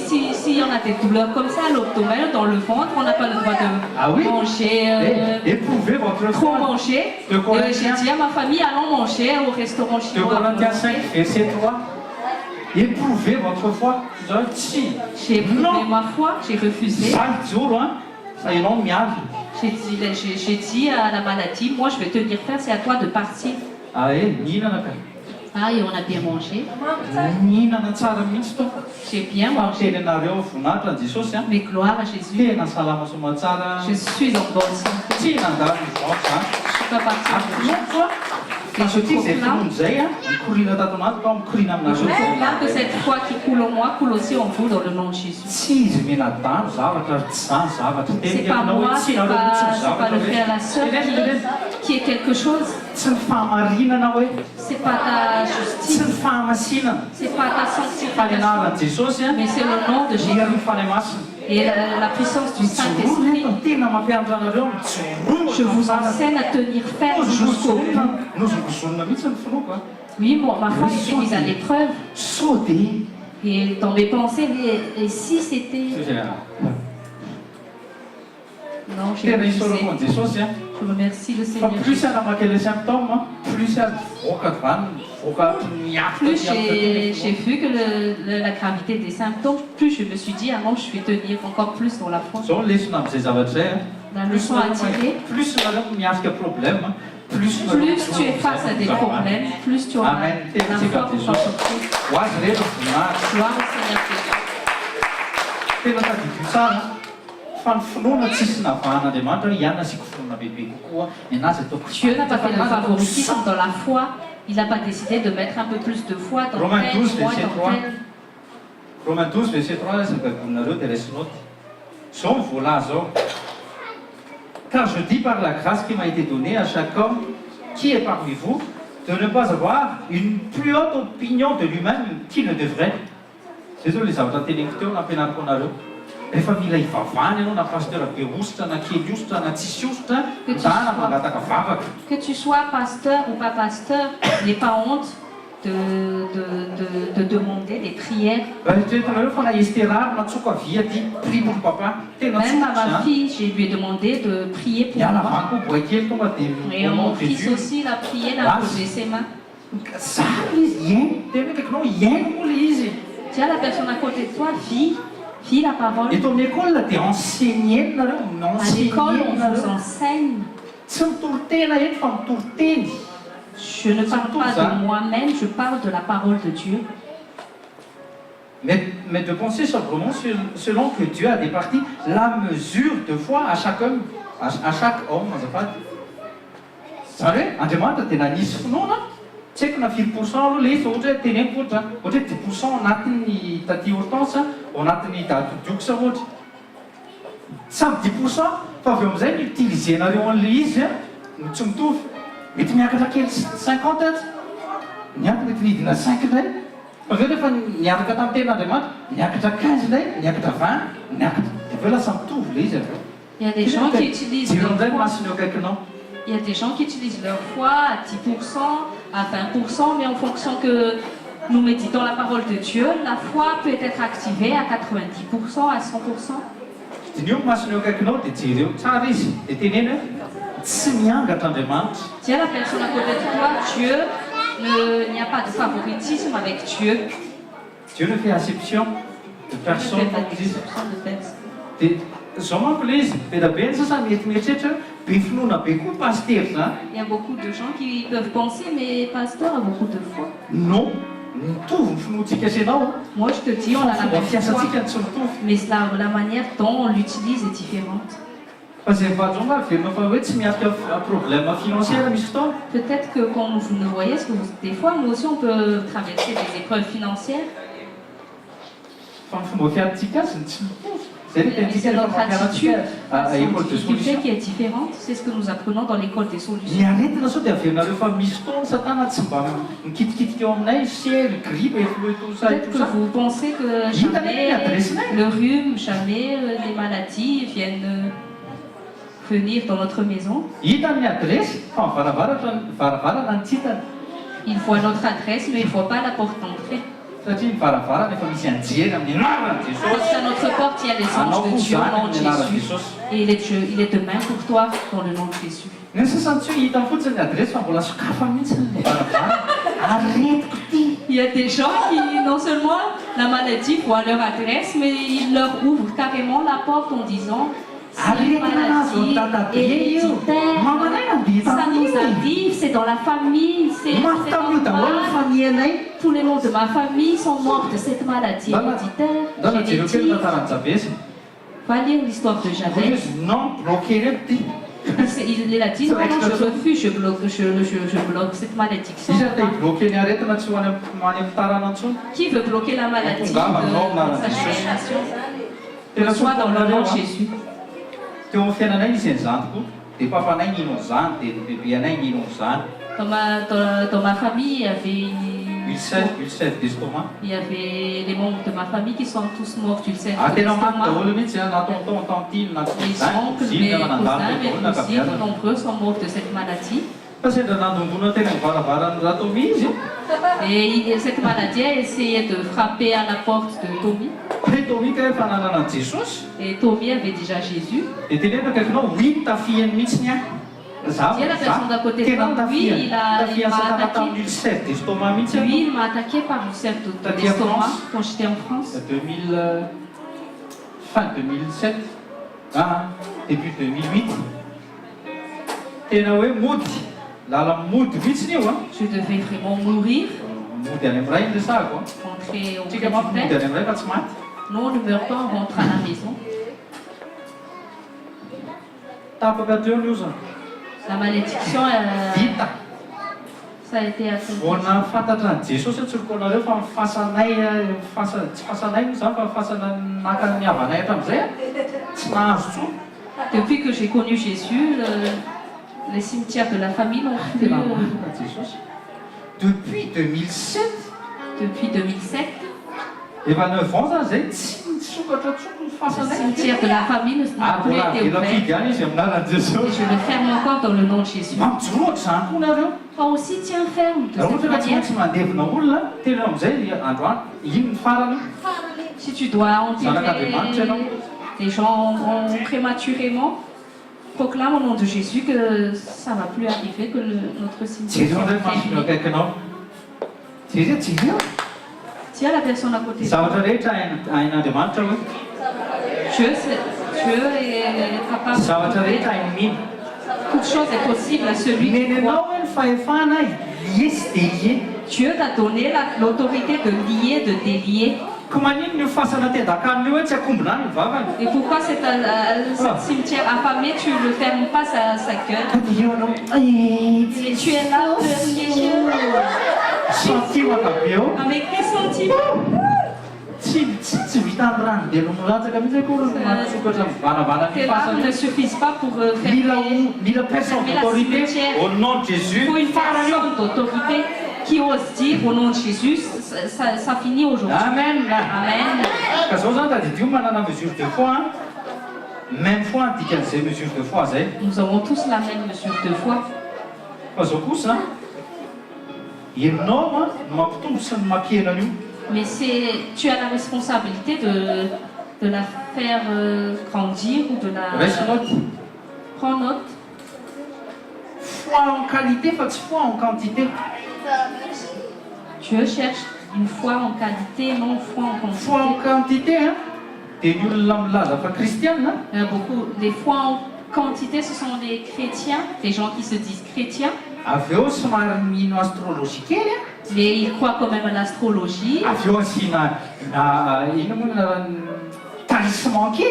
y en a des douleurs comme ça à l'abdomen, dans le ventre, on n'a pas le droit de manger,
éprouvez votre
trop
foi.
manger.
De Corinthiens.
J'ai dit à ma famille, allons manger au restaurant
De
chinois.
Corinthiens 5, verset 3. Éprouvez votre foi.
J'ai éprouvé ma foi, j'ai refusé. J'ai dit à la maladie, moi je vais tenir ferme, c'est à toi de partir.
Ah,
et on a bien mangé. J'ai bien mangé. Mais gloire à Jésus. Je suis en bonne santé. Je ne suis pas partie. Et je proclame que cette foi qui coule en moi coule aussi en vous dans le nom de Jésus. C'est pas moi, c'est pas le frère, la sœur qui est quelque chose. C'est pas ta justice, c'est pas ta sanctification, mais c'est le nom de Jésus. Et la puissance du Saint-Esprit, je vous enseigne à tenir ferme jusqu'au bout. Oui, ma foi était mise à l'épreuve. Et dans mes pensées, et si c'était... Non, j'ai refusé. Je remercie le Seigneur. Plus j'ai vu que la gravité des symptômes, plus je me suis dit, ah non, je vais tenir encore plus dans la foi. La leçon à tirer, plus tu es face à des problèmes, plus tu auras la foi pour t'en sortir. Gloire au Seigneur Jésus. Dieu n'a pas fait le favoritisme dans la foi. Il n'a pas décidé de mettre un peu plus de foi dans
Romains 12,
tel,
verset
dans
3.
tel.
Romains 12, verset 3, c'est car je dis par la grâce qui m'a été donnée à chaque homme qui est parmi vous de ne pas avoir une plus haute opinion de lui-même qu'il ne devrait. C'est ça les zavatra teneniko teo nampianariko anareo. Rehefa mila hivavahana ianao na pasteur be ositra na kely ositra na tsisy ositra na mangataka vavaka.
Que tu sois pasteur ou pas pasteur, n'aie pas honte de demander des prières.
Eritreretanareo fa na Estérary natsoka avy aty prie pour papa. Tena
Même à ma
tsotra
fille, je lui ai demandé de prier pour
miala
moi.
vako bois kely tonga
Et
dia
mon fils aussi, il a prié, il a posé ses mains.
Zary izy iaino tena kaikinao iaino moa le izy.
Tiens, la personne à côté de toi, vis la parole.
Eto amin'ny école dia enseigner nareo
À l'école,
enseigner
on vous
nareo
enseigne.
tsy mitory-tena eto fa mitory-teny.
Je ne parle pas de moi-même, je parle de la parole de Dieu.
Mais de penser simplement selon que Dieu a départi la mesure de foi à chaque homme, à chaque homme, Zany hoe Andriamanitra dia nanisy finoana tsy haiko na 4% aloha le izy ohatra hoe teneniko ohatra hoe 10% anatin'ny taty hortense ao anatin'ny daty dioxa ohatra samy 10% fa avy eo amin'izay ny utilisenareo an'le izy no tsy mitovy mety miakatra kely 50 azy miakatra mety nidina 5 indray fa avy eo rehefa niaraka tamin'ny ten'Andriamanitra miakatra 15 indray miakatra 20 miakatra avy eo lasa mitovy le izy avy eo.
Il y a des gens qui utilisent
jiro
leur
amin'izay
foi.
masony eo akaikinao.
Il y a des gens qui utilisent leur foi à 10%, à 20%, mais en fonction que nous méditons la parole de Dieu, la foi peut être activée à 90%, à 100%.
Dinio masony eo akaikinao dia jery eo tsara izy dia teneny hoe tsy miangatra Andriamanitra.
Dis à la personne à côté de toi, Dieu, il n'y a pas de favoritisme avec Dieu.
Dieu ne fait acception de
Dieu ne
personne
fait pas
comme disent.
d'exception de personne.
Dia zao manko le izy be da be ny sasany mety mieritreritra be finoana be koa paster zany.
Il y a beaucoup de gens qui peuvent penser, mais pasteur a beaucoup de foi.
Non, mitovy ny finoantsika sy anao.
Moi, je te dis, on a la
Fomba
même foi,
fiasantsika tsy mitovy.
mais la manière dont on l'utilise est différente.
Fa zay vahadro mba averina fa hoe tsy miafika problème financière misy fotoana.
Peut-être que quand vous nous voyez, parce que des fois, nous aussi, on peut traverser des épreuves financières.
Fa ny fomba fiadantsika azy ny tsy mitovy. Zay ny
Mais c'est
tentsika
notre attitude
à
face aux
école de
difficultés
solution.
qui est différente. C'est ce que nous apprenons dans l'école des solutions.
Ny aretina sao dia averinareo fa misy fotoana satana tsy mba mikitikitika eo aminay ciel grippe et tout ça et
Peut-être
tout
que
ça.
vous pensez que jamais le rhume, jamais les maladies viennent venir dans notre maison.
Hita amin'ny adresy fa varavarana ny tsitany.
Il voit notre adresse, mais il ne voit pas la porte d'entrée.
Satria ny varavarana efa misy anjely amin'ny anaran'i
Parce
Jesosy.
qu'à notre porte, il y a les
Anao
anges de
koa
Dieu
zany
au nom de
amin'ny anaran'i
Jésus.
Jesosy.
Et il est de main pour toi dans le nom de Jésus.
Ny sasany tsy hoe hita fotsiny ny adresy fa mbola sokafa mihitsy ny varavarana. Aretiko ty.
Il y a des gens qui, non seulement la maladie voit leur adresse, mais ils leur ouvrent carrément la porte en disant cette maladie est héréditaire, ça nous arrive, c'est dans la famille, c'est normal. Tous les membres de ma famille sont morts de cette maladie héréditaire,
Dana jereo kely
génétique.
tantarany Jabez.
Va lire l'histoire de
Voy
Jabez.
izy non bloqué reto ty.
Il a dit non, non, je refuse, je bloque cette malédiction.
Sisa te bloqué ny aretina tsy ho any amin'ny tarana intsony.
Qui veut bloquer la maladie de sa génération?
Tena
Soit dans le nom
soaponareo
de Jésus.
teo amin'ny fiainanay nisy an'izany tokoa. Dia papanay nino an'izany, dia bebe anay nino an'izany.
Dans ma famille,
Ulcère d'estomac.
il y avait les membres de ma famille qui sont tous morts d'ulcère
Ah tena maty
d'estomac.
daholo mihitsy na tonton tantiny na
Les oncles, mes cousins, mes cousines, nombreux sont morts de cette maladie.
Fa sendra nandondona tena mivaravara ny ratomi izy.
Et cette maladie a essayé de frapper à la porte de Tommy.
Hoe Tomi ka efa nanana an'i Jesosy.
Et Tommy avait déjà Jésus.
Dia teneno akaikinao hoy tafiany mihitsy ny ahy.
Dis à la personne d'à côté de toi, oui, il m'a attaqué.
Ulcère d'estomac mihitsy aho.
Lui, il m'a attaqué par ulcère d'estomac quand j'étais en France.
2000, fin 2007, début 2008. Tena hoe mody, lala mody mihitsy io a.
Je devais vraiment mourir,
Mody any amin'ny ray ny resahako a.
rentrer au
Tsika manko mody
père.
any amin'ny ray fa tsy maty.
Non, on ne meurt pas, on rentre à la maison.
Tapaka teo io zany.
La malédiction,
Vita.
ça a été accompli.
Voana fantatra ny Jesosy atsolokonareo fa mifasanay, tsy fasanay moa zany fa mifasana naka ny havanay hatramin'izay tsy nahazo tsony.
Depuis que j'ai connu Jésus, les cimetières de la famille n'ont plus.
Tena marina Jesosy. Depuis 2007,
Depuis 2007,
efa 9 ans zany zay tsy nisokatra tsony ny
le
fasanay.
cimetière de la famille n'a plus
Voilà,
été
et la
ouvert.
fille gagne, c'est anaran'i
Et
Jesosy.
je le ferme encore dans le nom de Jésus.
Mampijono ohatr'izany koa nareo.
Toi aussi, tiens ferme de
Raha
cette
ohatra ka tsy
manière.
maintsy mandevina olona, tena amin'izay androany, ino ny farany?
Si tu dois enterrer des gens prématurément, proclame au nom de Jésus que ça ne va plus arriver, que notre cimetière
Jereo
soit
ndray masony
fermé.
akaikinao. Jereo.
Dis à la personne à côté de toi.
Zavatra rehetra hain'Andriamanitra hoe.
Dieu est capable
Zavatra
de
rehetra
faire.
hainy mino.
Toute chose est possible à celui qui croit.
Nenenao hoe ny fahefana lié sy de lié.
Dieu t'a donné l'autorité de lier, de délier.
Komanino ny fasana tedakaniny io hoe tsy akombona ny vavany.
Et pourquoi cet cimetière affamé, tu ne fermes pas sa gueule? Et tu es là,
Sentimo akabe eo.
avec tes sentiments.
Tsy vita amin'ny rano dia nomolatsaka mihitsy akory manosokatra mivanavana ny
Tes larmes ne
fasana.
suffisent pas pour fermer.
Mila personne d'autorité au nom de Jésus.
Il faut une personne d'autorité qui ose dire au nom de Jésus, ça finit aujourd'hui.
Amen.
Amen.
Ka zao zany tadidio manana mesure de foi. Même foi dikan'izay mesure de foi zay.
Nous avons tous la même mesure de foi.
Fa zao kosa ianao no mampitombo sy ny mampiena an'io.
Mais tu as la responsabilité de la faire grandir ou de la
Reste note.
prendre note.
Foi en qualité fa tsy foi en quantité.
Dieu cherche une foi en qualité, non foi en quantité.
Foi en quantité hein. Dia ny olona milaza fa kristianina.
Il y a beaucoup. Les foi en quantité, ce sont des chrétiens, des gens qui se disent chrétiens,
Avy eo somary mino astrologie kely a.
mais ils croient quand même à l'astrologie.
Avy eo asiana ino moa ny talisman kely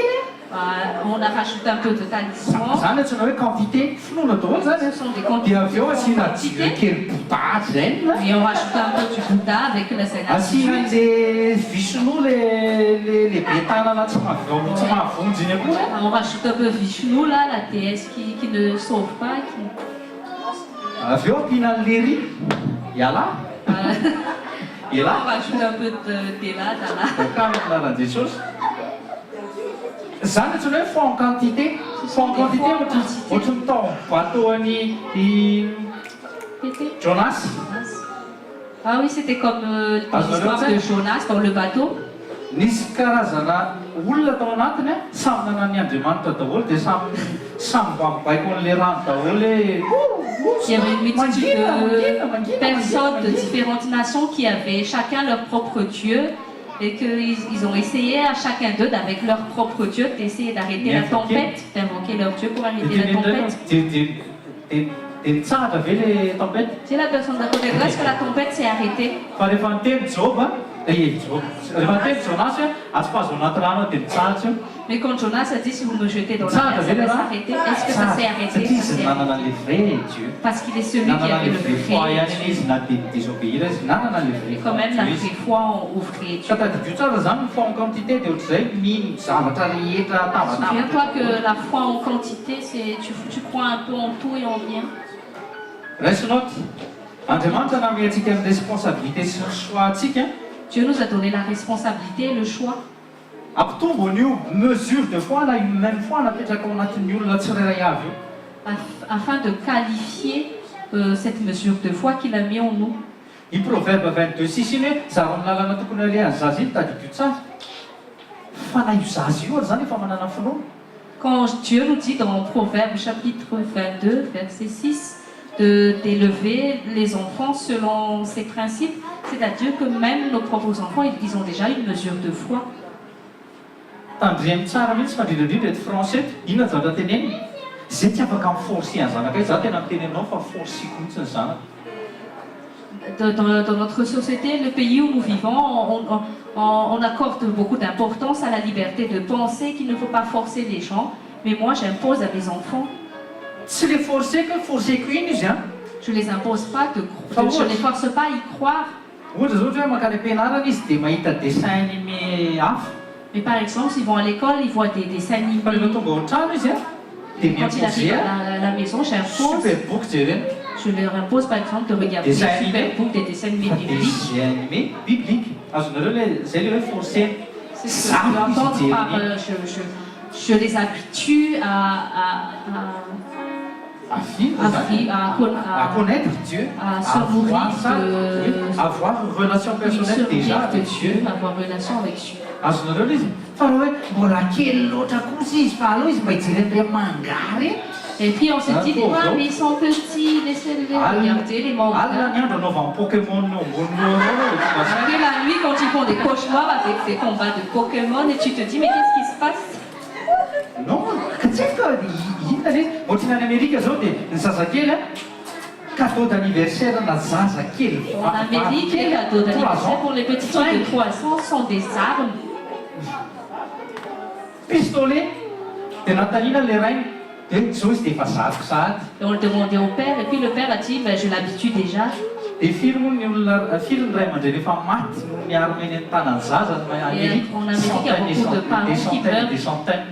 On a rajouté un peu de
a.
talisman.
Zany antsoina hoe quantité finoana daholo zany.
Ce sont des
Dia
quantités.
avy eo asiana jiro
quantité.
kely botaty zay.
Et on rajoute un peu du Bouddha avec le Seigneur.
Asiana le visinoa le be tanana tsy mahavonjy iny akory.
On rajoute un peu Vishnu là, la déesse qui ne sauve pas.
Avy eo ampiana an'le riz iala.
On
Ela.
rajoute un peu d'Ela, d'Allah.
Ka amin'ny anaran'i Jesosy. Zany antsoina hoe foi en quantité. Foi en quantité ohatry ny tao bateau-any Jonas.
Ah oui, c'était comme l'histoire de Jonas dans le bateau.
Nisy karazana olona tao anatiny a, samy nanany Andriamanitra daholo dia samy mba mibaiko an'le rano daholo hoe
Il y avait une multitude de
mangina,
personnes de
mangina.
différentes nations qui avaient chacun leur propre Dieu et qu'ils ont essayé à chacun d'eux, avec leur propre Dieu, d'essayer d'arrêter la tempête, d'invoquer leur Dieu pour arrêter la tempête.
Dia nitsahatra ve le tempête.
C'est la personne d'à côté. Est-ce que la tempête s'est arrêtée?
Fa rehefa niteny Job a, Job. Rehefa niteny Jonas a, atsy anaty rano dia nitsahatra io.
Mais quand Jonas a dit si vous me jetez dans la
Ça,
mer, ça va s'arrêter. Est-ce que ça s'est arrêté?
Satria
Ça
izy
s'est
nanana
arrêté.
le vrai Dieu.
Parce qu'il est celui qui
Nanana
avait
le
le
vrai foi
vrai
ihany
Dieu.
izy na dia désobéir izy nanana le vrai
Et quand même, la
Dieu
vraie
izy.
foi au vrai Dieu.
Ka tadidio tsara zany ny foi en quantité dia ohatr'izay mino zavatra rehetra
Souviens-toi
tabataba.
que la foi en quantité, c'est tu crois un peu en tout et en rien.
Reste note. Andriamanitra namely antsika amin'ny responsabilité sy ny choix antsika.
Dieu nous a donné la responsabilité et le choix.
Ampitombo an'io mesure de foi na io même foi napetraka ao anatin'ny olona tsirairay avy io.
Afin de qualifier cette mesure de foi qu'il a mis en nous.
I Proverbe 22:6 iny hoe zava amin'ny lalana tokony alehan'ny zaza iny tadidio tsara. Fa na io zaza io ary zany efa manana finoana.
Quand Dieu nous dit dans Proverbe chapitre 22, verset 6, d'élever les enfants selon ses principes, c'est-à-dire que même nos propres enfants, ils ont déjà une mesure de foi.
Tandreny tsara mihitsy fa indrindrandrindra eto français inona ny zavatra teneny zay tsy afaka miforcer ny zanaka za tena mitenenao fa forciko mihitsy ny zanaka.
Dans notre société, le pays où nous vivons, on accorde beaucoup d'importance à la liberté de penser qu'il ne faut pas forcer les gens. Mais moi, j'impose à mes enfants.
Tsy le forceko forceko iny izy a.
Je ne les impose pas, je ne les force pas à y croire.
Ohatra zao hoe makany am-pianarana izy dia mahita dessin animé hafa.
Mais par exemple, s'ils vont à l'école, ils voient des dessins animés.
Fa rehefa tonga ao an-trano izy a dia
Quand il arrive
miampozea
à la maison, j'impose.
superbook jereny.
Je leur impose par exemple de regarder des
Dessin animé.
superbooks, des dessins animés
Fa
bibliques.
dessin animé biblique. Azonareo le zay le hoe forcer.
C'est ce que je veux entendre par je les habitue
à connaître Dieu,
à se nourrir
avoir une relation personnelle déjà
de
avec
Dieu,
Dieu.
avoir une relation avec Dieu.
Azonareo le izy fa raha hoe mbola kely loatra kosa izy fa aleo izy mba hijeren'ireo mangary.
Et puis on se dit, mais ils sont petits, laissez-les regarder les mangas.
Alina ny andro anaovany Pokémon no ambony lohana.
Et la nuit, quand ils font des cauchemars avec des combats de Pokémon, et tu te dis, mais qu'est-ce qui se passe?
Non, ka tsy haiko inona le ohatrany any Amerika zao dia ny zazakely a cadeau d'anniversaire na zaza kely
En Amérique, les cadeaux d'anniversaire pour les petits trucs de 300 sont des armes.
Pistolet dia nantaniana le rainy dia zao izy dia efa zako sady.
Et on le demandait au père, et puis le père a dit, ben, je l'habitue déjà.
Dia firy moa ny olona firy ny ray aman-dreny efa maty no miaro meny ny tanany zaza
Et en Amérique, il y a beaucoup de parents qui meurent
des centaines.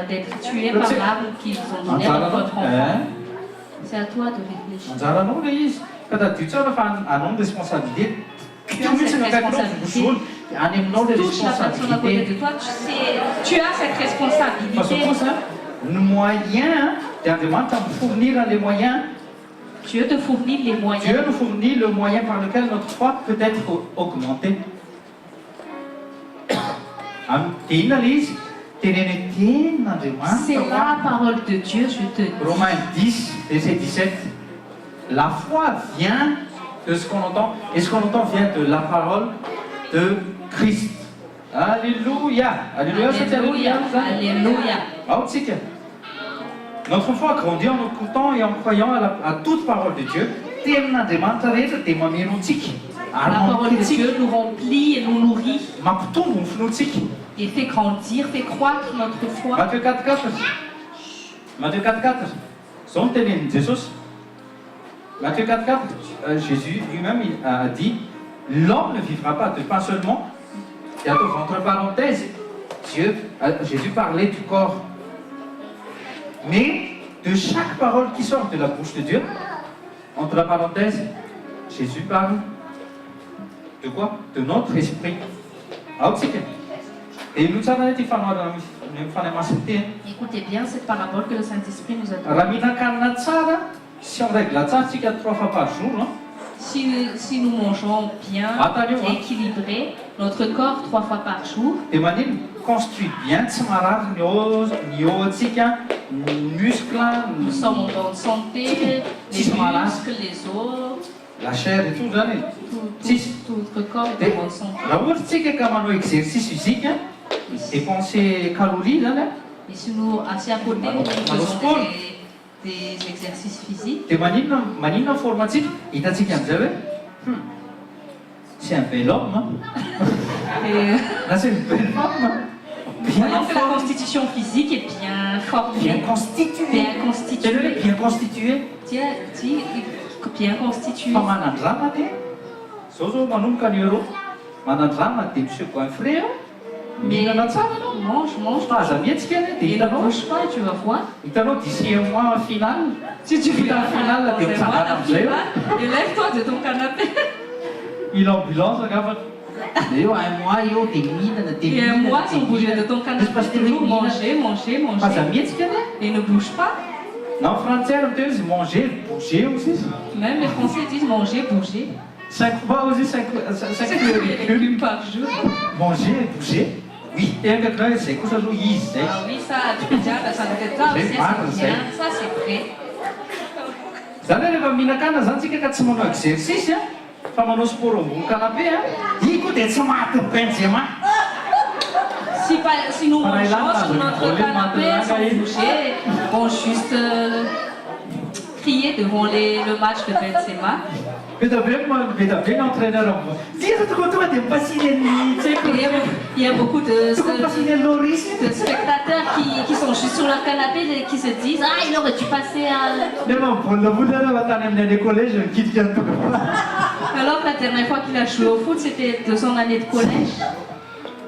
d'être tués par l'arme qu'ils ont donnée à votre enfant. C'est à toi de réfléchir.
Anjaranao le izy ka tadio tsara fa anao ny responsabilité.
Tu as cette responsabilité.
Any aminao le
Touche la personne à côté
responsabilité.
de toi, tu as cette
Fa
responsabilité.
suppose ny moyen dia Andriamanitra mifournir les moyens.
Dieu te fournit les
Dieu
moyens.
nous fournit le moyen par lequel notre foi peut être augmentée. Dia inona le izy? Teneny
C'est
tenin'Andriamanitra.
la parole de Dieu, je te dis.
Romains 10, verset 17. La foi vient de ce qu'on entend, et ce qu'on entend vient de la parole de Christ. Alléluia. Alléluia, c'est
Alléluia. Alléluia.
Alléluia. Notre foi grandit en écoutant et en croyant à toute parole de Dieu. Tenin'Andriamanitra rehetra dia mamerontsika.
La parole de Dieu nous remplit et nous nourrit
Mampitombo ny finoantsika.
et fait grandir, fait croître notre foi.
Matthieu 4,4. Matthieu 4,4. Zao ny tenenin'i Jesosy. Matthieu 4,4. Jésus lui-même a dit l'homme ne vivra pas de pain seulement. Et attends, entre parenthèses, Jésus parlait du corps. Mais de chaque parole qui sort de la bouche de Dieu, entre la parenthèse, Jésus parle de quoi? De notre esprit. Et nous savons que
Écoutez bien cette parabole que le Saint-Esprit nous a donnée.
raha mihinan-kanina tsara, si on règle tsara tsika 3 fois par jour, hein.
Si nous mangeons bien, équilibré, notre corps 3 fois par jour,
Dia manino constitue bien, tsy marary ny oatsika, ny muscle,
nous sommes en bonne santé, les muscles, les os,
la chair et tout zany.
tout notre corps est en bonne santé.
Raha ohatra tsika ka manao exercice physique, dépenser calories zany,
Et si nous, assis à côté, nous faisons des exercices physiques,
dia maninona ny forme atsika? Hitantsika amin'izay hoe c'est un bel homme,
et
là c'est une belle femme, bien
voyons que la
forme,
constitution physique est bien
bien
formée,
constituée.
bien
Tenez-le,
constituée.
bien constituée.
Tiens, bien constituée.
Fa manan-drama dia zao manomboka ny euro manan-drama dia monsieur goinfré
Mais
mihinana tsara anao
mange,
aza mihetsika ane dia
et ne
hitanao
bouge pas, tu vas voir.
hitanao d'ici un mois finale
Si tu
Vita
la
finale dia
c'est moi
mitsangana
la
amin'izay
finale, et lève-toi de ton canapé.
il ambulance angamba dia eo un mois eo dia mihinana dia
Et un
mihinana
mois
dia
sans bouger de ton canapé, toujours manger, manger,
aza
manger,
mihetsika ane
et ne bouge pas.
na frontière miteo izy manger bouger aussi
Même les Français disent manger, bouger.
5 fois aussi 5
légumes par jour.
manger et bouger oui tegnakina zay kosa aloha izy zay
Ah oui, ça, tu peux dire, ça ne fait pas,
C'est marre,
c'est bien, ça c'est vrai.
zany hoe rehefa mihinan-kanina zany tsika ka tsy manao exercice fa manao sport ambony canapé iny koa dia tsy maty Benzema.
Si nous mangeons sur notre canapé sans bouger, on juste crier devant le match de Benzema.
Be be l'entraîneur ambony dia tokony tonga dia mipasiny ny tsy haiko
Il y a beaucoup de
tokony mipasiny Loris
spectateurs qui sont juste sur leur canapé et qui se disent ah, il aurait dû passer à...
nefa mivolina volana fa tany amin'ny année collège mikitika ny tokony
Alors que la dernière fois qu'il a joué au foot, c'était de son année de collège.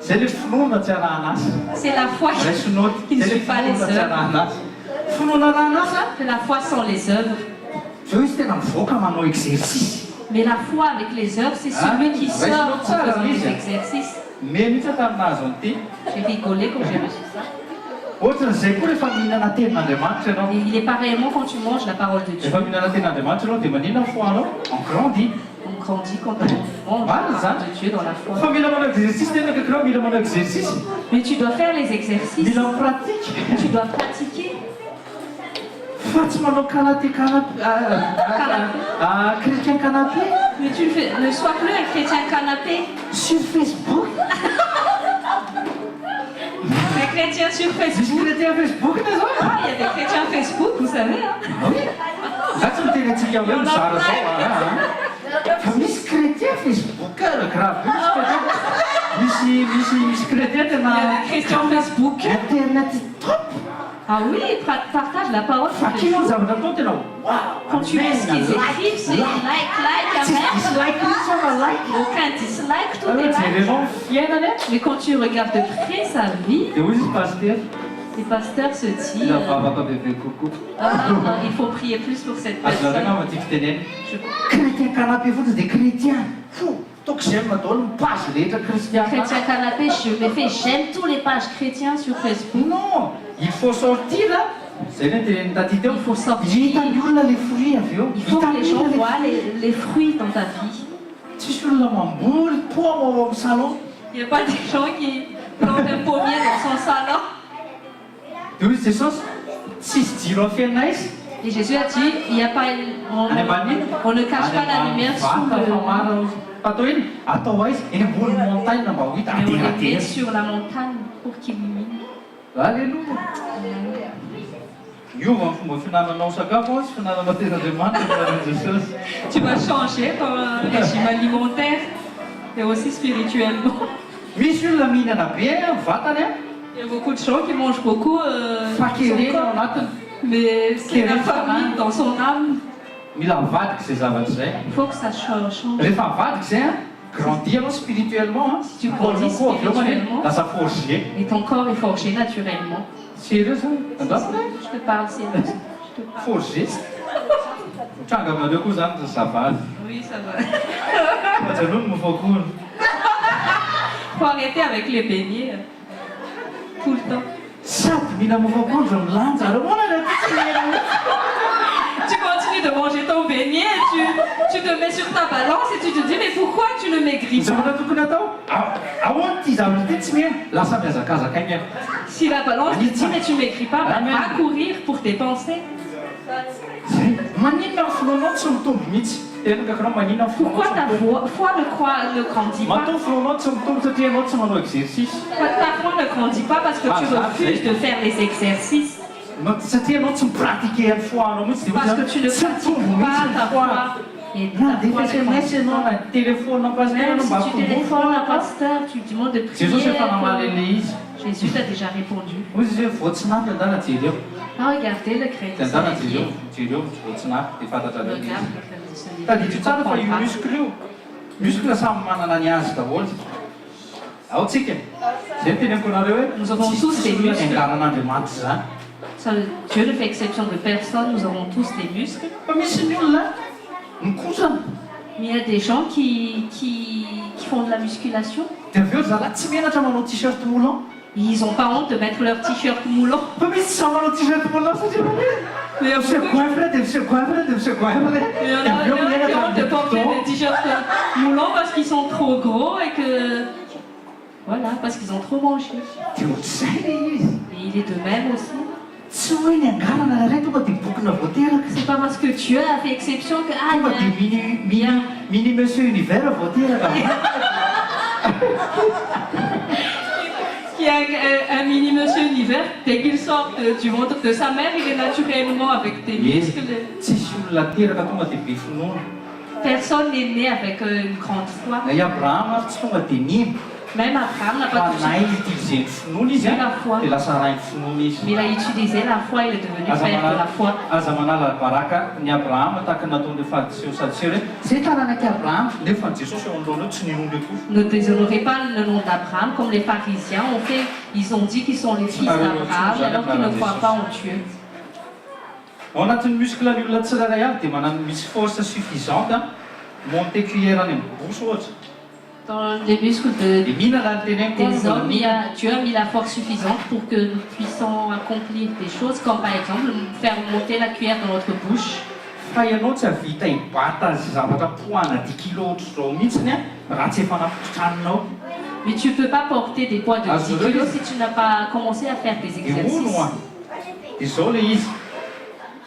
zay le finoana tsy arahana azy
C'est la foi
raisinoty
qui ne
zay le
suit pas les
finoana tsy
œuvres.
arahana azy finoana arahana azy
C'est la foi sans les œuvres.
zao izy tena mivoaka manao exercice
Mais la foi avec les œuvres, c'est celui qui sort en faisant des exercices.
me mihitsy taminazy an'ity
J'ai rigolé quand j'ai reçu ça.
ohatran'izay koa rehefa mihinana tenin'Andriamanitra ianao
Et il est pareillement quand tu manges la parole de Dieu.
rehefa mihinana tenin'Andriamanitra ianao dia maninona foi anao en grandit
On grandit quand on mange la parole de Dieu dans la foi.
fa mila manao exercice tena kakirao mila manao exercice
Mais tu dois faire les exercices.
mila pratique
Tu dois pratiquer.
fa tsy manao karaté chrétien canapé
Mais ne sois plus un chrétien canapé.
sur Facebook
Des chrétiens sur
misy
Facebook.
chrétien Facebook ne zao
Ah, il y a des chrétiens Facebook, vous savez. Hein?
za tsy tenantsika hoe mizara zao fa misy chrétien Facebook grave misy chrétien
Il y a
tena
des chrétiens Facebook.
internet top
Ah oui, ils partagent la parole.
fa kely ny zavatra atao tena
Quand tu lis ce qu'ils écrivent, c'est like,
dislike mihitsy fa like
aucun dislike, tout est
alors
like.
jerenao ny fiainany
Mais quand tu regardes de près sa vie,
dia hoy izy paster
les pasteurs se disent
ila vavaka bebe kokoa
il faut prier plus pour cette
azo
personne.
larana ty fiteneny
Je-
chrétien canapé fotsiny dia chrétien fo toko zay natao ny pazy rehetra kristiana
Chrétien canapé, je me fais, j'aime tous les pages chrétiens sur Facebook.
non il faut sortir zay ny teneny taty teo
Il faut sortir.
hitany olona le fruit avy eo
Il faut que les gens voient les fruits dans ta vie.
tsisy olona mamboly poa ao amin'ny salon
Il n'y a pas des gens qui plantent un pommier dans son salon.
dia hoy izy jesosy tsisy jiro amin'ny fiainana izy
Et Jésus a dit, il y a pas,
any ambany
on ne cache pas la lumière sous
vata
le...
famara atao iny atao aizy eny ambony montagne mba ho hita
Mais on les met
ateratery
sur la montagne pour qu'il illumine.
alleloia iova ny fomba finananao sakafo sy finananao ten'andriamanitra fianan'i jesosy
Tu vas changer ton régime alimentaire et aussi spirituellement.
misy olona mihinana be vatany
Il y a beaucoup de gens qui mangent beaucoup,
fa
son
kerena
corps,
ao anatiny
mais c'est la famille dans son âme.
mila mivadiky zay zavatra zay
Il faut que ça change.
rehefa mivadiky zay grandi anao spirituellement
tu grandis
koa avy eo mane
spirituellement.
lasa forgé
Et ton corps est forgé naturellement.
sérieux zany andafana
Je te parle sérieux. Je te parle.
forgé tranga aminareo koa zany zavady
Oui, ça va.
ajanony mofakono
Faut arrêter avec les beignets tout le temps.
sady mihina mofakono milanja areo monana
Tu continues de manger ton beignet, tu te mets sur ta balance et tu te dis mais pourquoi tu ne maigris pas?
zavatra tokony atao ahoany ty zavatra ty tsy mihena lasa miazakazaka igny
Si la balance te dit mais tu maigris pas, bah,
Amen.
va courir pour tes pensées.
zay maninona ny fonanao tsy mitombo mihitsy tena kakanao maninona ny
Pourquoi ta
fonanao
foi ne grandit pas?
matao fonanao tsy mitombo satria anao tsy manao exercice
Ta foi ne grandit pas parce que tu
Ah, ça,
refuses
c'est-
de faire les exercices.
satria anao tsy mipratike ny foanao mihitsy dia
Parce que tu ne
tsy
pratiques
mitombo
pas
mihitsy
ta
ny foa
foi. Et
na
ta
dia
foi ne
sms
grandit
anao
pas.
na téléphone pasteur
Même
anao mba
si tu téléphones à
hakombofo
pasteur, tu lui demandes de
jesosy
prier.
efa namalele izy
Jésus t'a déjà répondu.
hoy izy hoe voatsinafy andana jereo
Ah, regardez le
dia
chrétien.
andana jereo jereo voatsinafy dia fantatra le izy
Regarde le chrétien.
tadidro tsara fa io muscle io muscle samy manana ny azy daholo ao tsika zay teneniko anareo hoe
Nous avons tous des
olona
muscles.
niangaran'andriamanitra zany
Ça, Dieu ne fait exception de personne, nous avons tous des muscles.
fa misy ny olona mikosana
Mais il y a des gens qui font de la musculation.
dia avy eo zala tsy menatra manao t-shirt moulant
Ils n'ont pas honte de mettre leur t-shirt moulant.
fa misy tsy sa manao t-shirt moulant satria
Mais il y a
monsieur
beaucoup
goivre dia monsieur goivre dia monsieur goivre
il y en a qui ont honte de porter des t-shirts moulants parce qu'ils sont trop gros et que... Voilà, parce qu'ils ont trop mangé.
dia ohatr'izay le izy
Et il est de même aussi.
tsy hoe ny angarana raray tonga dia bokina voateraka
C'est pas parce que Dieu a fait exception que... Ah,
tonga
il y
dia
a-
mini monsieur univers voateraka
qu'il y a un mini monsieur univers, dès qu'il sort du ventre de sa mère, il est naturellement avec des muscles.
tsisy olona teraka tonga dia be finoana
Personne n'est né avec une grande foi.
na i abrahama tsy tonga dia nino
Même Abraham n'a
fa
pas touché.
nay utilisé ny finoana izy
La foi.
dia lasa raha ny finoana izy
Mais il a utilisé la foi, il est devenu père de la foi.
aza manala baraka ny abrahama tahaka nataon'ireo fadiseo sadiseo hoe zay taranaka abrahama nefa ny jesosy eo anoloana eo tsy ninondry akory
Ne déshonorez pas le nom d'Abraham comme les pharisiens ont fait. Ils ont dit qu'ils sont les fils d'Abraham alors qu'ils ne croient pas en Dieu.
ao anatin'ny muscle-ny olona tsirairay avy dia manano misy force suffisante monter cuillère any amin'ny bosy ohatra
Dans les muscles
dia mihinana ny teneniko
des hommes, Dieu a mis la force suffisante pour que nous puissions accomplir des choses comme par exemple faire monter la cuillère dans notre bouche.
fa ianao tsy havita hibata sy zavatra poana 10 kilo ohatra zao mihitsiny a raha tsy efa nampitranonao
Mais tu ne peux pas porter des poids de
Ah,
10
je veux
kilos
dire.
si tu n'as pas commencé à faire des
dia
exercices.
ono a dia zao le izy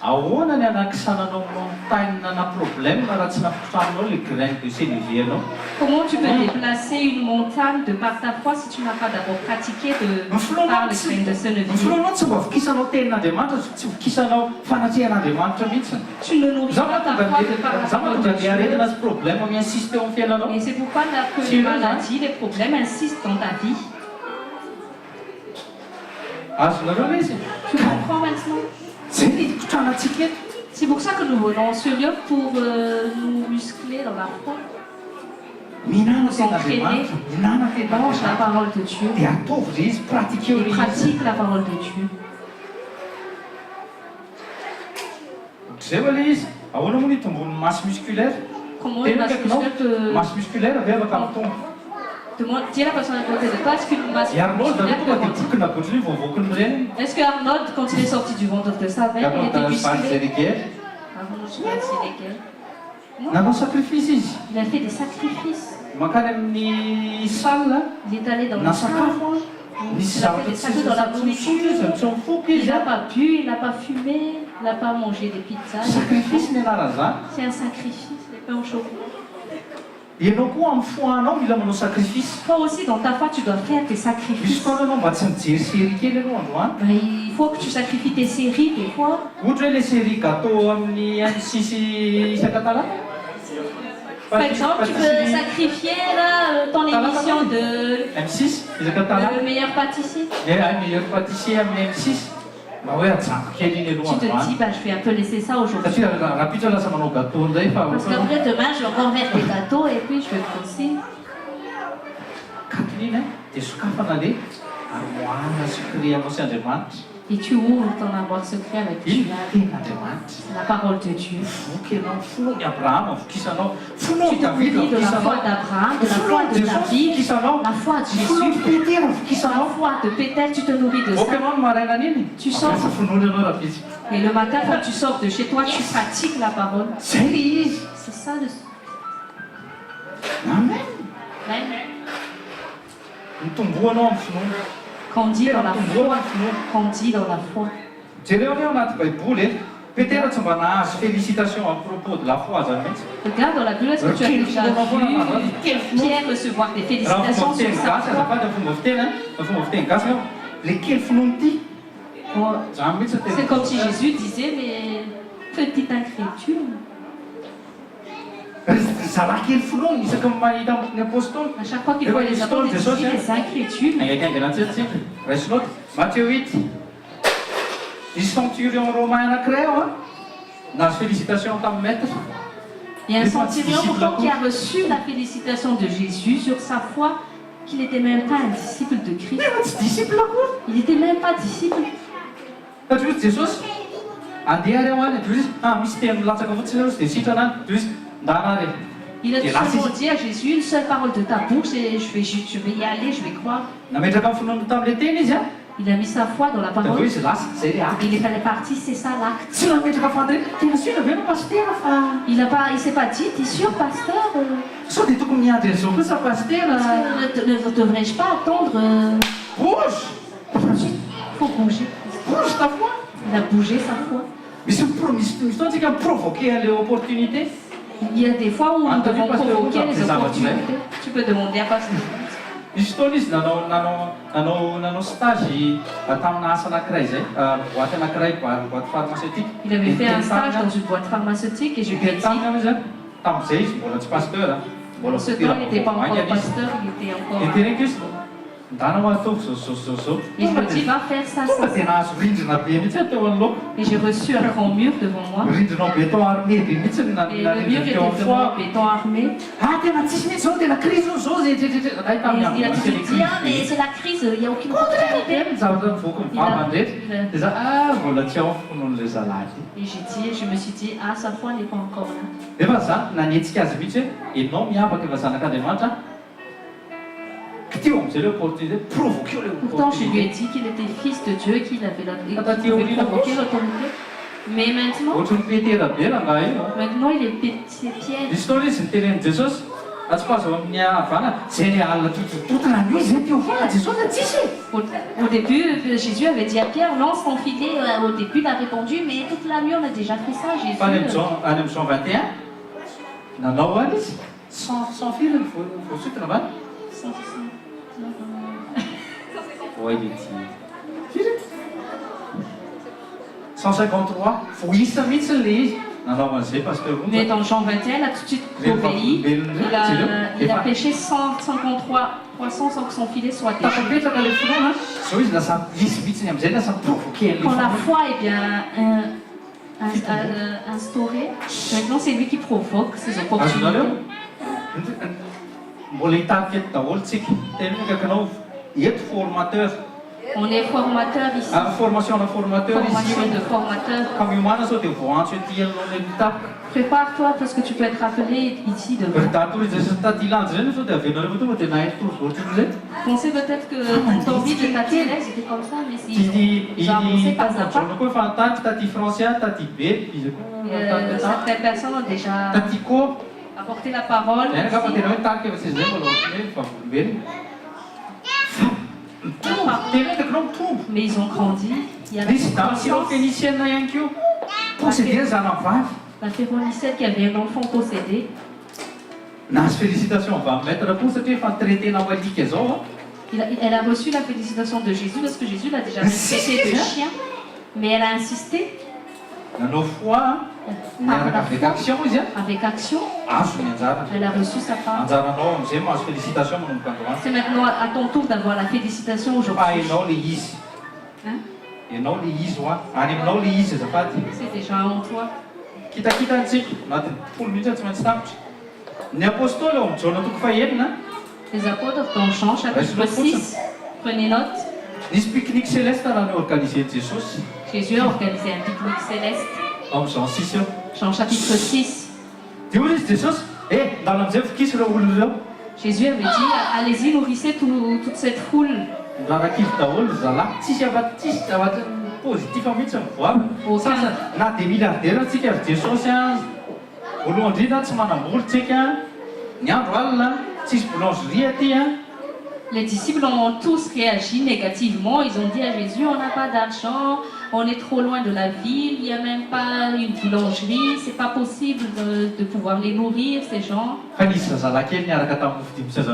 ahoana ny anakisananao montagne na problème raha tsy nampitranonao le graine de sénévé anao.
Comment tu peux déplacer une montagne de par ta foi si tu n'as pas d'abord pratiqué par le grain de Sénévé?
Filoanao tsy mba vokisanao tenin'Andriamanitra, tsy vokisanao fanatrihan'Andriamanitra mihitsy.
Tu ne nourris pas ta foi de par la parole de Dieu.
aretina sy problème miinsiste eo amin'ny fiainanao.
Et c'est pourquoi les maladies, les problèmes insistent dans ta vie.
Azonareo le izy.
Tu comprends maintenant?
Zay ny ikotranatsika eto.
C'est pour ça que nous venons sur lieu pour nous muscler dans la foi.
Mihinana tenin'Andriamanitra, mihinana
Mange la
tenin'Andriamanitra
parole de Dieu
dia ataovy le izy, pratikeo
et
le izy.
pratique la parole de Dieu.
Zay hoe le izy, ahoana moa ny tombon'ny masse musculaire?
Comment une masse musculaire te...
Masse musculaire avy afaka mitombo.
Dis à la personne à côté de toi, est-ce qu'une masse
I Arnold
musculaire
tonga
te
dia
grandit?
bokona botriny vovoakiny mireny.
Est-ce que Arnold, quand il est sorti du ventre de sa mère, il était
Arnold
musclé?
Schwarzenegger
Arnold Schwarzenegger. Non,
nanao sacrifice izy.
il a fait des sacrifices.
Makany amin'ny salle
Il est allé dans le
nasakafo nisy
Il a fait des sacrifices dans la nourriture.
izy mitsomifoky
Il
izy.
n'a pas bu, il n'a pas fumé, il n'a pas mangé des pizzas.
Sacrifice ny anaran'izany.
C'est un sacrifice, les pains au chocolat.
Ianao koa amin'ny foanao mila manao sacrifice.
Toi aussi, dans ta foi, tu dois faire tes
Misy
sacrifices.
fotoana anao mba tsy mijery série kely ianao androany.
Ben, il faut que tu sacrifies tes séries des fois.
Ohatra hoe le série gâteau amin'ny M6 isaka-talata.
Par exemple, tu peux sacrifier là, ton émission de
M6 isaka-talata.
Le meilleur pâtissier.
Meilleur pâtissier amin'ny M6. Mba hoe ajako kely iny aloha
Tu te dis,
androany.
bah, je vais un peu laisser ça aujourd'hui.
Satria rapitra lasa manao gâteau ndray fa
Parce qu'après demain, je vais encore mettre des gâteaux et puis je vais aussi.
katin'iny dia sokafana le armoire secret-anao sy Andriamanitra.
Et tu ouvres ton armoire secret avec
Iny
Dieu.
ten'Andriamanitra.
C'est la parole de Dieu.
Voky ianao fonony Abraham vokisanao. Fonony
Tu te
David
nourris de la foi
vokisanao.
d'Abraham, de la foi de David,
vokisanao.
la foi de
Fonony
Jésus,
Petera
la
vokisanao.
foi de Péter, tu te nourris de
Voky
ça.
anao ny maraina an'iny.
Tu sors.
Fa fonony anao raha vitsy.
Et le matin, quand tu sors de chez toi, tu pratiques la parole.
Zay le izy.
C'est ça le...
Amen.
Amen.
Mitomboanao amin'ny finoana.
Grandis dans la
Mitomboana
foi.
amin'ny finoana.
Grandis dans la foi.
Jereo ao anaty baiboly eto. Petera tsy mba nahazo félicitation à propos de la foi zany mihitsy.
Regarde dans la Bible, est-ce que tu as déjà vu Pierre recevoir des
Raha
félicitations
fomba
sur
fiteny
sa
gasy
foi?
azafady fomba fiteny a fomba fiteny gasy ao le kely finoana ity zany mihitsy
C'est comme si Jésus disait, mais petite incrédule.
zala kely finoana isaka mahita ny apôstôly.
À chaque fois qu'il voit les apôtres, il dit les incrédules.
Aingakainganatsika raisy note Matthieu 8 nisy centurion romain anankiray ao a nahazo félicitation tamin'ny maître.
Il y a un centurion pourtant qui a reçu la félicitation de Jésus sur sa foi, qu'il n'était même pas un disciple de Christ.
Nefa tsy disciple akory.
Il n'était même pas disciple.
Ohatra hoe Jesosy andeha ary ao any Jesosy misy teny milatsaka fotsiny ao dia sitrana any Jesosy ndana ary.
Il a tout seulement dit à Jésus une seule parole de ta bouche et je vais y aller, je vais croire.
Nametraka amin'ny finoana tamin'ilay teny izy a.
Il a mis sa foi dans la
Dia hoe
parole.
izy lasa zay le acte.
Il est allé partir, c'est ça l'acte.
Tsy nametraka fandray tena sina ve no pastera fa
Il s'est pas dit, t'es sûr, pasteur
sao dia tokony miandry an'izao kosa pastera.
ne devrais-je pas attendre
Bouge
Il faut bouger.
bouge ta foi.
Il a bougé sa foi.
Misy fotoantsika miprovoquer an'ilay opportunité.
Il y a des fois où nous
Entendu,
devons
pasteur,
provoquer
vous
les
avez
opportunités. Tu peux demander à pasteur.
Misy fotoana izy nanao stage tamina asa anankiray zay boîte anankiray boîte pharmaceutique.
Il avait fait un stage dans une boîte pharmaceutique et je lui ai dit,
taminy zany tamin'izay izy mbola tsy pasteur a. Mbola
en ce temps, il n'était pas encore pasteur, il était encore...
dia tereka izy ndana ataovy zao.
Et je me dis, va faire ça,
Tonga
ça.
dia nahazo rindrina be mihitsy teo anoloko.
Et j'ai reçu un grand mur devant moi.
Rindrina béton armé be mihitsy
Et le mur
narindrina
était
teo amin'ny
vraiment
foa.
béton armé.
Ah tena tsisy mihitsy zao tena crise zao zay tretretre ay
Et
tamin'ny
il a
andro
tout dit, ah, mais c'est la crise, il n'y a aucune opportunité.
ny zavatra mivoaka mivava ndretra dia za mbola tsy ao fonon'ilay zalahy.
Et je me suis dit, ah, sa foi n'est pas encore là.
Efa za nanetsika azy mihitsy hoe ianao miavaka efa zanak'Andriamanitra. Teo am'izay le opportunité provoquer le
Pourtant, je lui ai dit qu'il était fils de Dieu, qu'il avait qu'il pouvait provoquer l'autorité. Mais maintenant,
ohatry ny petera be rangaha io
il est petit piège.
misy fotoana izy nitenen'i Jesosy
Au début, Jésus avait dit à Pierre, lance ton filet. Au début, il a répondu, mais toute la nuit, on a déjà fait ça, Jésus.
Fa any amin'ny Jean 21, nanao any izy, sans fil, vao sotona va. Ouais, il est petit. 153, vao isa mihitsy le izy. Nanao an'izay pasteur Roux.
Mais dans Jean 21, il a tout de suite obéi. Il a pêché 153 poissons sans que son filet soit déchiré.
Tafapetraka le filoana, zao izy lasa misy vitsiny amin'izay lasa provoqué an'ilay
Quand la
finoana.
foi est bien instaurée, maintenant c'est lui qui provoque ces opportunités.
Azonareo mbola hitarika eto daholo tsika tena hoe kakanao eto formateur
On est formateur ici,
formation na formateur
formation
izy
de formateur.
ka miomana sao dia voantso ety alohan'ny mitapika
Prépare-toi parce que tu peux être appelé ici
ry
devant.
datory zay sy taty landy zay sao dia avenareo tonga dia nahay torovoatra zay
Pensez peut-être que ton vie de tatillère, c'était comme ça, mais si ils ont avancé pas à pas.
koa fantatry taty français taty be izy koa
Certaines personnes ont déjà
taty koa
apporté la parole.
zay ka fa
Aussi.
tena hoe taky efa tsy zay mbola ohatrany hoe favolombeny tena takanao mitombo
Mais ils ont grandi. Il y a la
misy damy sirao
conscience.
fénicienne ihany keo possédena zanavavy
La Féronicienne qui avait un enfant possédé.
nahazo félicitation avy amin'ny maître po satria efa traitena ho alika zao
Elle a reçu la félicitation de Jésus parce que Jésus l'a déjà traité de chien. Mais elle a insisté
nanao foi miaraka avec action izy a
avec action.
azo ny anjarany
Elle a reçu sa part.
anjaranao am'izay mahazo félicitation manomboka androany
C'est maintenant à ton tour d'avoir la félicitation
fa
aujourd'hui.
hainao le izy
Hein?
ianao le izy ho a any aminao le izy azafady
C'est déjà en toi.
kitakita antsika anatin'ny folo mihitsy tsy maintsy tapitra ny apôstôly ao amin'ny jaona toko fahenina
Les apôtres dans Jean chapitre 6. Prenez note.
nisy pique-nique céleste raha ny organiser jesosy
Jésus a organisé un pique-nique céleste.
ao amin'ny jean 6 eo
Jean chapitre 6.
dia ozy izy jesosy ndalo am'izay fokisy reo olona reo
Jésus avait dit, allez-y, nourrissez toute cette foule.
rarakivy daholo zalahy tsisy afa-tsisy zavatra positif mihitsy mivoavy sasa na dia milliardaire atsika ary jesosy a voalohany indrindra tsy manamolotsika ny andro alina tsisy boulangerie aty a
Les disciples ont tous réagi négativement. Ils ont dit à Jésus, on n'a pas d'argent, on est trop loin de la ville, il n'y a même pas une boulangerie, c'est pas possible de pouvoir les nourrir, ces gens.
fa nisy zazalahy kely niaraka tamin'ny mofo 5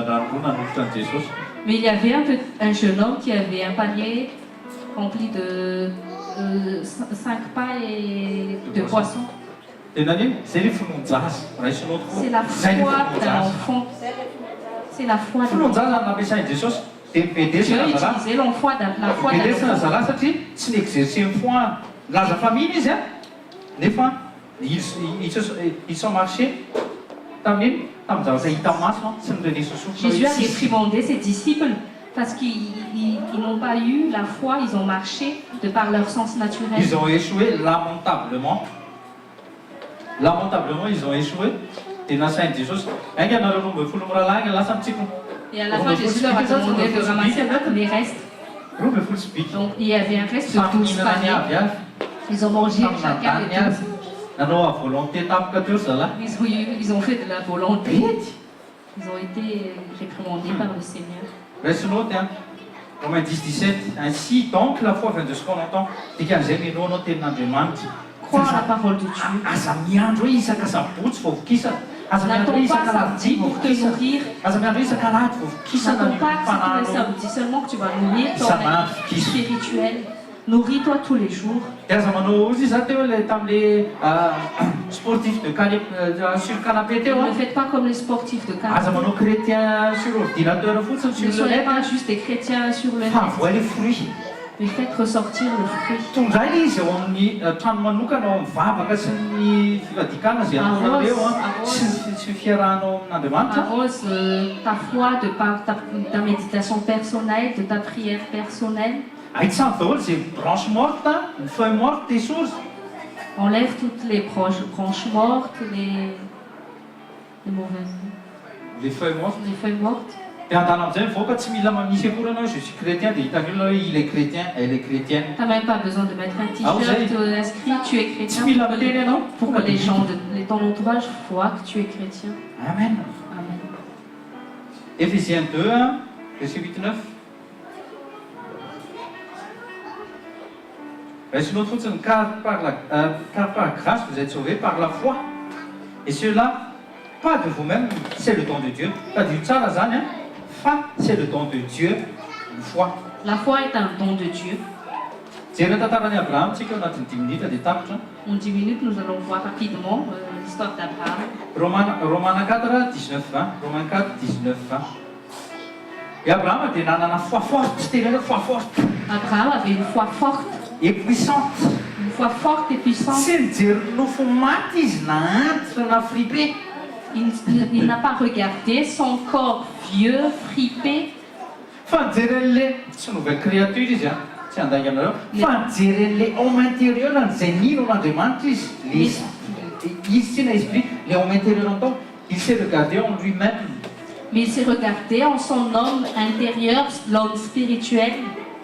nanolotra an' jesosy
Mais il y avait un jeune homme qui avait un panier rempli de 5 pains et de poissons.
tena ny zay le filonjazy raisinao
C'est la foi d'un enfant. C'est la foi d'un enfant.
filonjaza nampiasainy jesosy dia
Dieu
mipedesina
a
zalahy
utilisé la foi d'un
mipedesina
enfant.
zalahy satria tsy niexercer ny foi laza famille izy a nefa ils sont marché tamin'iny tamin'ny zavatra hita maso sy ny rene sosofona
Jésus a réprimandé ses disciples parce qu'ils n'ont pas eu la foi, ils ont marché de par leur sens naturel.
ils ont échoué lamentablement ils ont échoué dia nasainy jesosy ainga nareo nombe folo miralahy iny lasa mitsiko
Et à la fin, Jésus leur a demandé de ramasser les restes.
robe folo sy biky
Donc il y avait un reste de
samy
12
mihinana ny
paniers.
avy avy
Ils ont mangé
samy
chacun
nandany
les
avy
12.
nanao a volonté tapaka teo ry zalahy
Ils ont fait de la volonté. Ils ont été réprimandés par le Seigneur.
raisinao dia Romains 10-17 ainsi donc la foi vient de ce qu'on entend dikan'izay mino anao tenin'andriamanitra
Croire à la parole de Dieu.
aza miandro hoe isaka sabotsy vao vokisana aza miandro hoe
N'attends pas
isaka
samedi
lahady vao
pour te
vokisana
nourrir.
aza miandro hoe isaka lahady vao vokisana
N'attends
ny
pas que c'est tous les
fanahano
samedis seulement que tu vas nourrir ton
isan'andro
être
vokisana
spirituel. Nourris-toi tous les jours.
dia aza manao ozy za teo le tamin'le sportif de sur canapé teo
Ne
a
faites pas comme les sportifs de
aza
cartes.
manao chrétien sur ordinateur fotsiny
Ne
sur le
soyez
net
pas juste des chrétiens sur le
fa
net,
voa le fruit
mais faites ressortir le fruit.
tondray le izy eo amin'ny trano manokana ao mivavaka sy ny fivadikana zay atonareo a sy fiarahanao amin'andriamanitra
Arrose ta foi de par ta méditation personnelle, de ta prière personnelle.
ahitsany daholo zay branche morte ny feuille morte des choses
Enlève toutes les branches mortes, les mauvaises,
le feuille morte
les feuilles mortes.
dia andala amin'izay mivoaka tsy mila manisy akory anao je suis chrétien dia hitany olona hoe il est chrétien elle est chrétienne
Tu n'as même pas besoin de mettre un
Ah, vous
t-shirt
avez-
inscrit, tu es chrétien,
tsy mila miteny anao
pour que les gens de ton entourage voient que tu es chrétien.
amen
Amen.
Éphésiens 2, hein, verset 8-9. Verset notre foot, car par grâce vous êtes sauvés par la foi. Et cela, pas de vous-même, c'est le don de Dieu. Pas du tout, hein? Fa, c'est le don de Dieu, une foi.
La foi est un don de Dieu. En 10 minutes, nous allons voir rapidement l'histoire d'Abraham.
Romana 4, 19, hein? Romains 4, 19. Hein? Et Abraham a une foi forte, c'était une foi forte.
Abraham avait une foi forte.
Et puissante.
Une foi forte et puissante. Il n'a pas regardé son corps vieux, fripé.
C'est une nouvelle créature, c'est un d'ailleurs. Les hommes intérieurs, c'est ni l'homme les hommes intérieurs, il s'est regardé en lui-même.
Mais il s'est regardé en son homme intérieur, l'homme spirituel.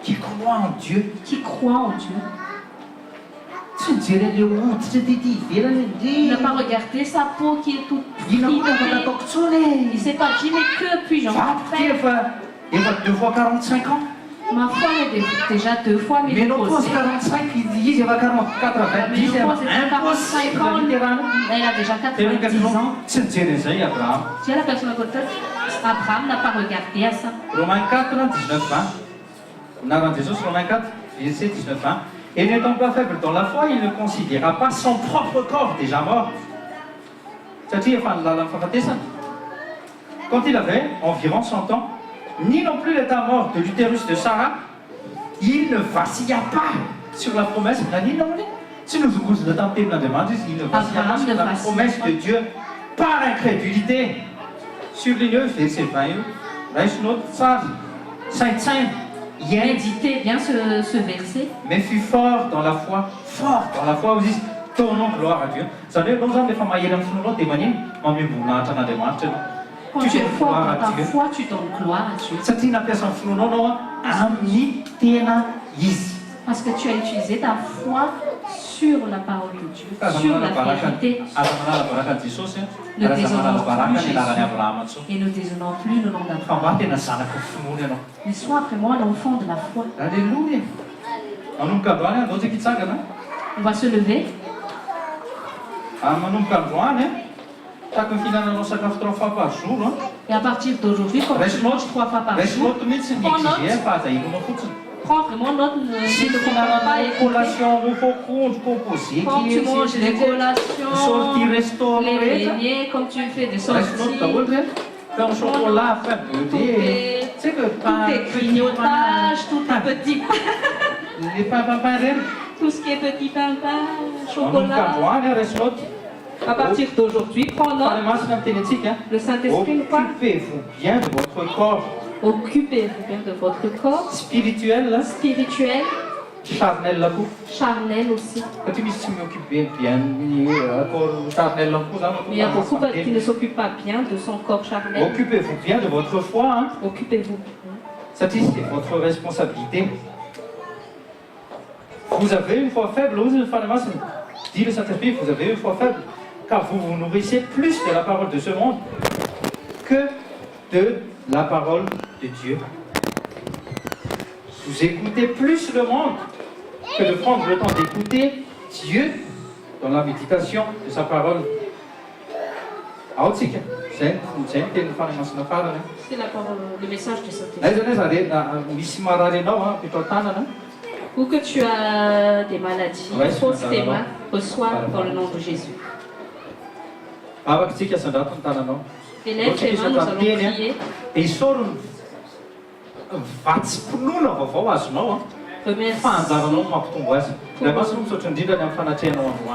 Qui croit en Dieu.
Qui croit en Dieu. Il n'a pas regardé sa peau qui est toute fripée. Il ne s'est pas dit, mais que puis-je en faire?
Il va 2 fois 45 ans.
Ma foi est déjà 2 fois
mais non, 45, il dit, il va 44 ans.
Mais non, c'est 45 ans, elle a déjà 90 ans.
C'est Abraham.
Si la personne à côté, Abraham n'a pas regardé à ça.
Romains 4, 19, hein. Romains 4, verset 19, hein. Et n'étant pas faible dans la foi, il ne considéra pas son propre corps déjà mort. Quand il avait environ 100 ans, ni non plus l'état mort de l'utérus de Sarah, il ne vacilla pas sur la promesse. Il a dit non, si nous vous le tentez de la demande, il ne vacilla pas sur la promesse de Dieu par incrédulité. Sur les 9, verset 20,
méditez bien ce verset.
Mais fut fort dans la foi. Fort dans la foi, vous dites, donnons gloire à Dieu. Ça veut dire, nous avons fait un témoigner, mais vous n'avez pas de demande.
Quand tu es fort dans ta foi, tu donnes gloire à Dieu. Parce que tu as utilisé ta foi sur la parole de Dieu, sur la vérité. Ne déshonore plus Jésus et ne déshonore plus le nom d'Abraham. Mais sois vraiment l'enfant de la foi.
Alléluia.
On va se lever. Et à partir d'aujourd'hui, quand tu manges 3 fois par jour, prends vraiment note, ne te comprends pas et quand tu manges les collations, les beignets, quand tu fais des sorties, tous tes grignotages, tous tes petits pains, tout ce qui est petit pain, chocolat. À partir d'aujourd'hui, prends note. Le Saint-Esprit nous parle.
Occupez-vous bien de votre corps.
Occupez-vous bien de votre corps.
Spirituel.
Spirituel.
Charnel là-bas.
Charnel aussi.
Quand tu m'occupes bien, charnel là-bas.
Mais il y a beaucoup qui ne s'occupent pas bien de son corps charnel.
Occupez-vous bien de votre foi. Hein.
Occupez-vous.
Ça, c'est votre responsabilité. Vous avez une foi faible, dit le Saint-Esprit, vous avez une foi faible, car vous vous nourrissez plus de la parole de ce monde que de la parole de Dieu. Vous écoutez plus le monde que de prendre le temps d'écouter Dieu dans la méditation de sa parole. C'est
la parole, le message du Saint-Esprit. Ou que tu as des maladies, pose tes mains, reçois dans le nom de Jésus. Élève tes mains, nous allons prier.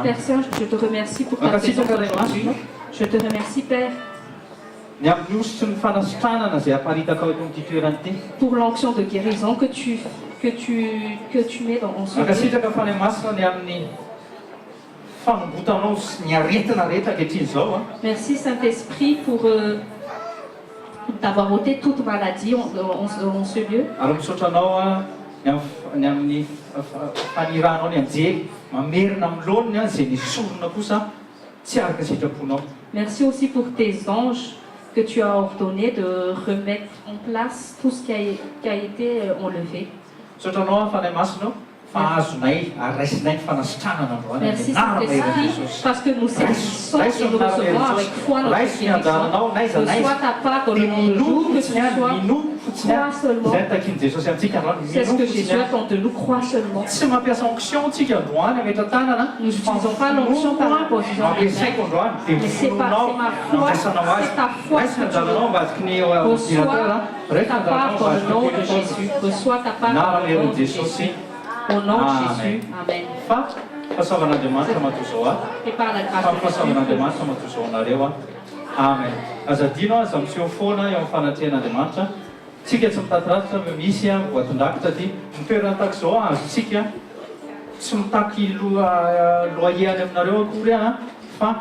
Père Saint, je te remercie pour ta présence aujourd'hui. Je te remercie, Père, pour l'onction de guérison que tu mets dans ce lieu. Merci Saint-Esprit pour d'avoir ôté toute maladie en ce lieu. Merci aussi pour tes anges que tu as ordonné de remettre en place tout ce qui a été enlevé.
Sotranao fa nay masonao fa azonay ary raisinay ny fanasitranana androany
Merci
amin'ny anarana
Saint-Esprit,
Jesosy.
parce que nous saisissons et nous recevons avec foi notre
Raisy ny anjaranao
guérison.
naiza naiza
Reçois ta parole
dia
au nom de
minono
jour, que
fotsiny
tu
any
sois
minono fotsiny
crois
any
seulement.
zay takiany Jesosy amintsika androany
C'est ce
minono
que
fotsiny
Jésus
any.
attend de nous, crois seulement.
Tsy mampiasa onction tsika androany ametra-tanana
Nous n'utilisons pas l'onction par l'imposition des mains.
mampiasaiko androany dia
Mais c'est pas
minonoao
c'est ma foi,
mampiasanao azy
c'est ta foi
raisy ny
que tu
anjaranao mbadiky ny ordinateur
reçois ta part au nom de Jésus. Reçois ta part au nom de Jésus. Au nom de Jésus. Amen.
fa fahasoavan'andriamanitra matoy zao
Et par la
fa
grâce de Dieu.
fahasoavan'andriamanitra matoy zao anareo amen azadino aza miseho foana eo amin'ny fanatrehan'andriamanitra tsika tsy mitatiratra misy voatondrakotra ty mitoerana tahaka zao azotsika tsy mitaky loyer any aminareo akory fa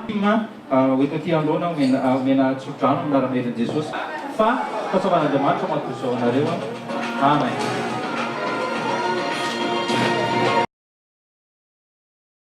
oetoty androna omena tsodrano amin'ny ara-melin'i Jesosy fa fahasoavan'andriamanitra matoy zao anareo amen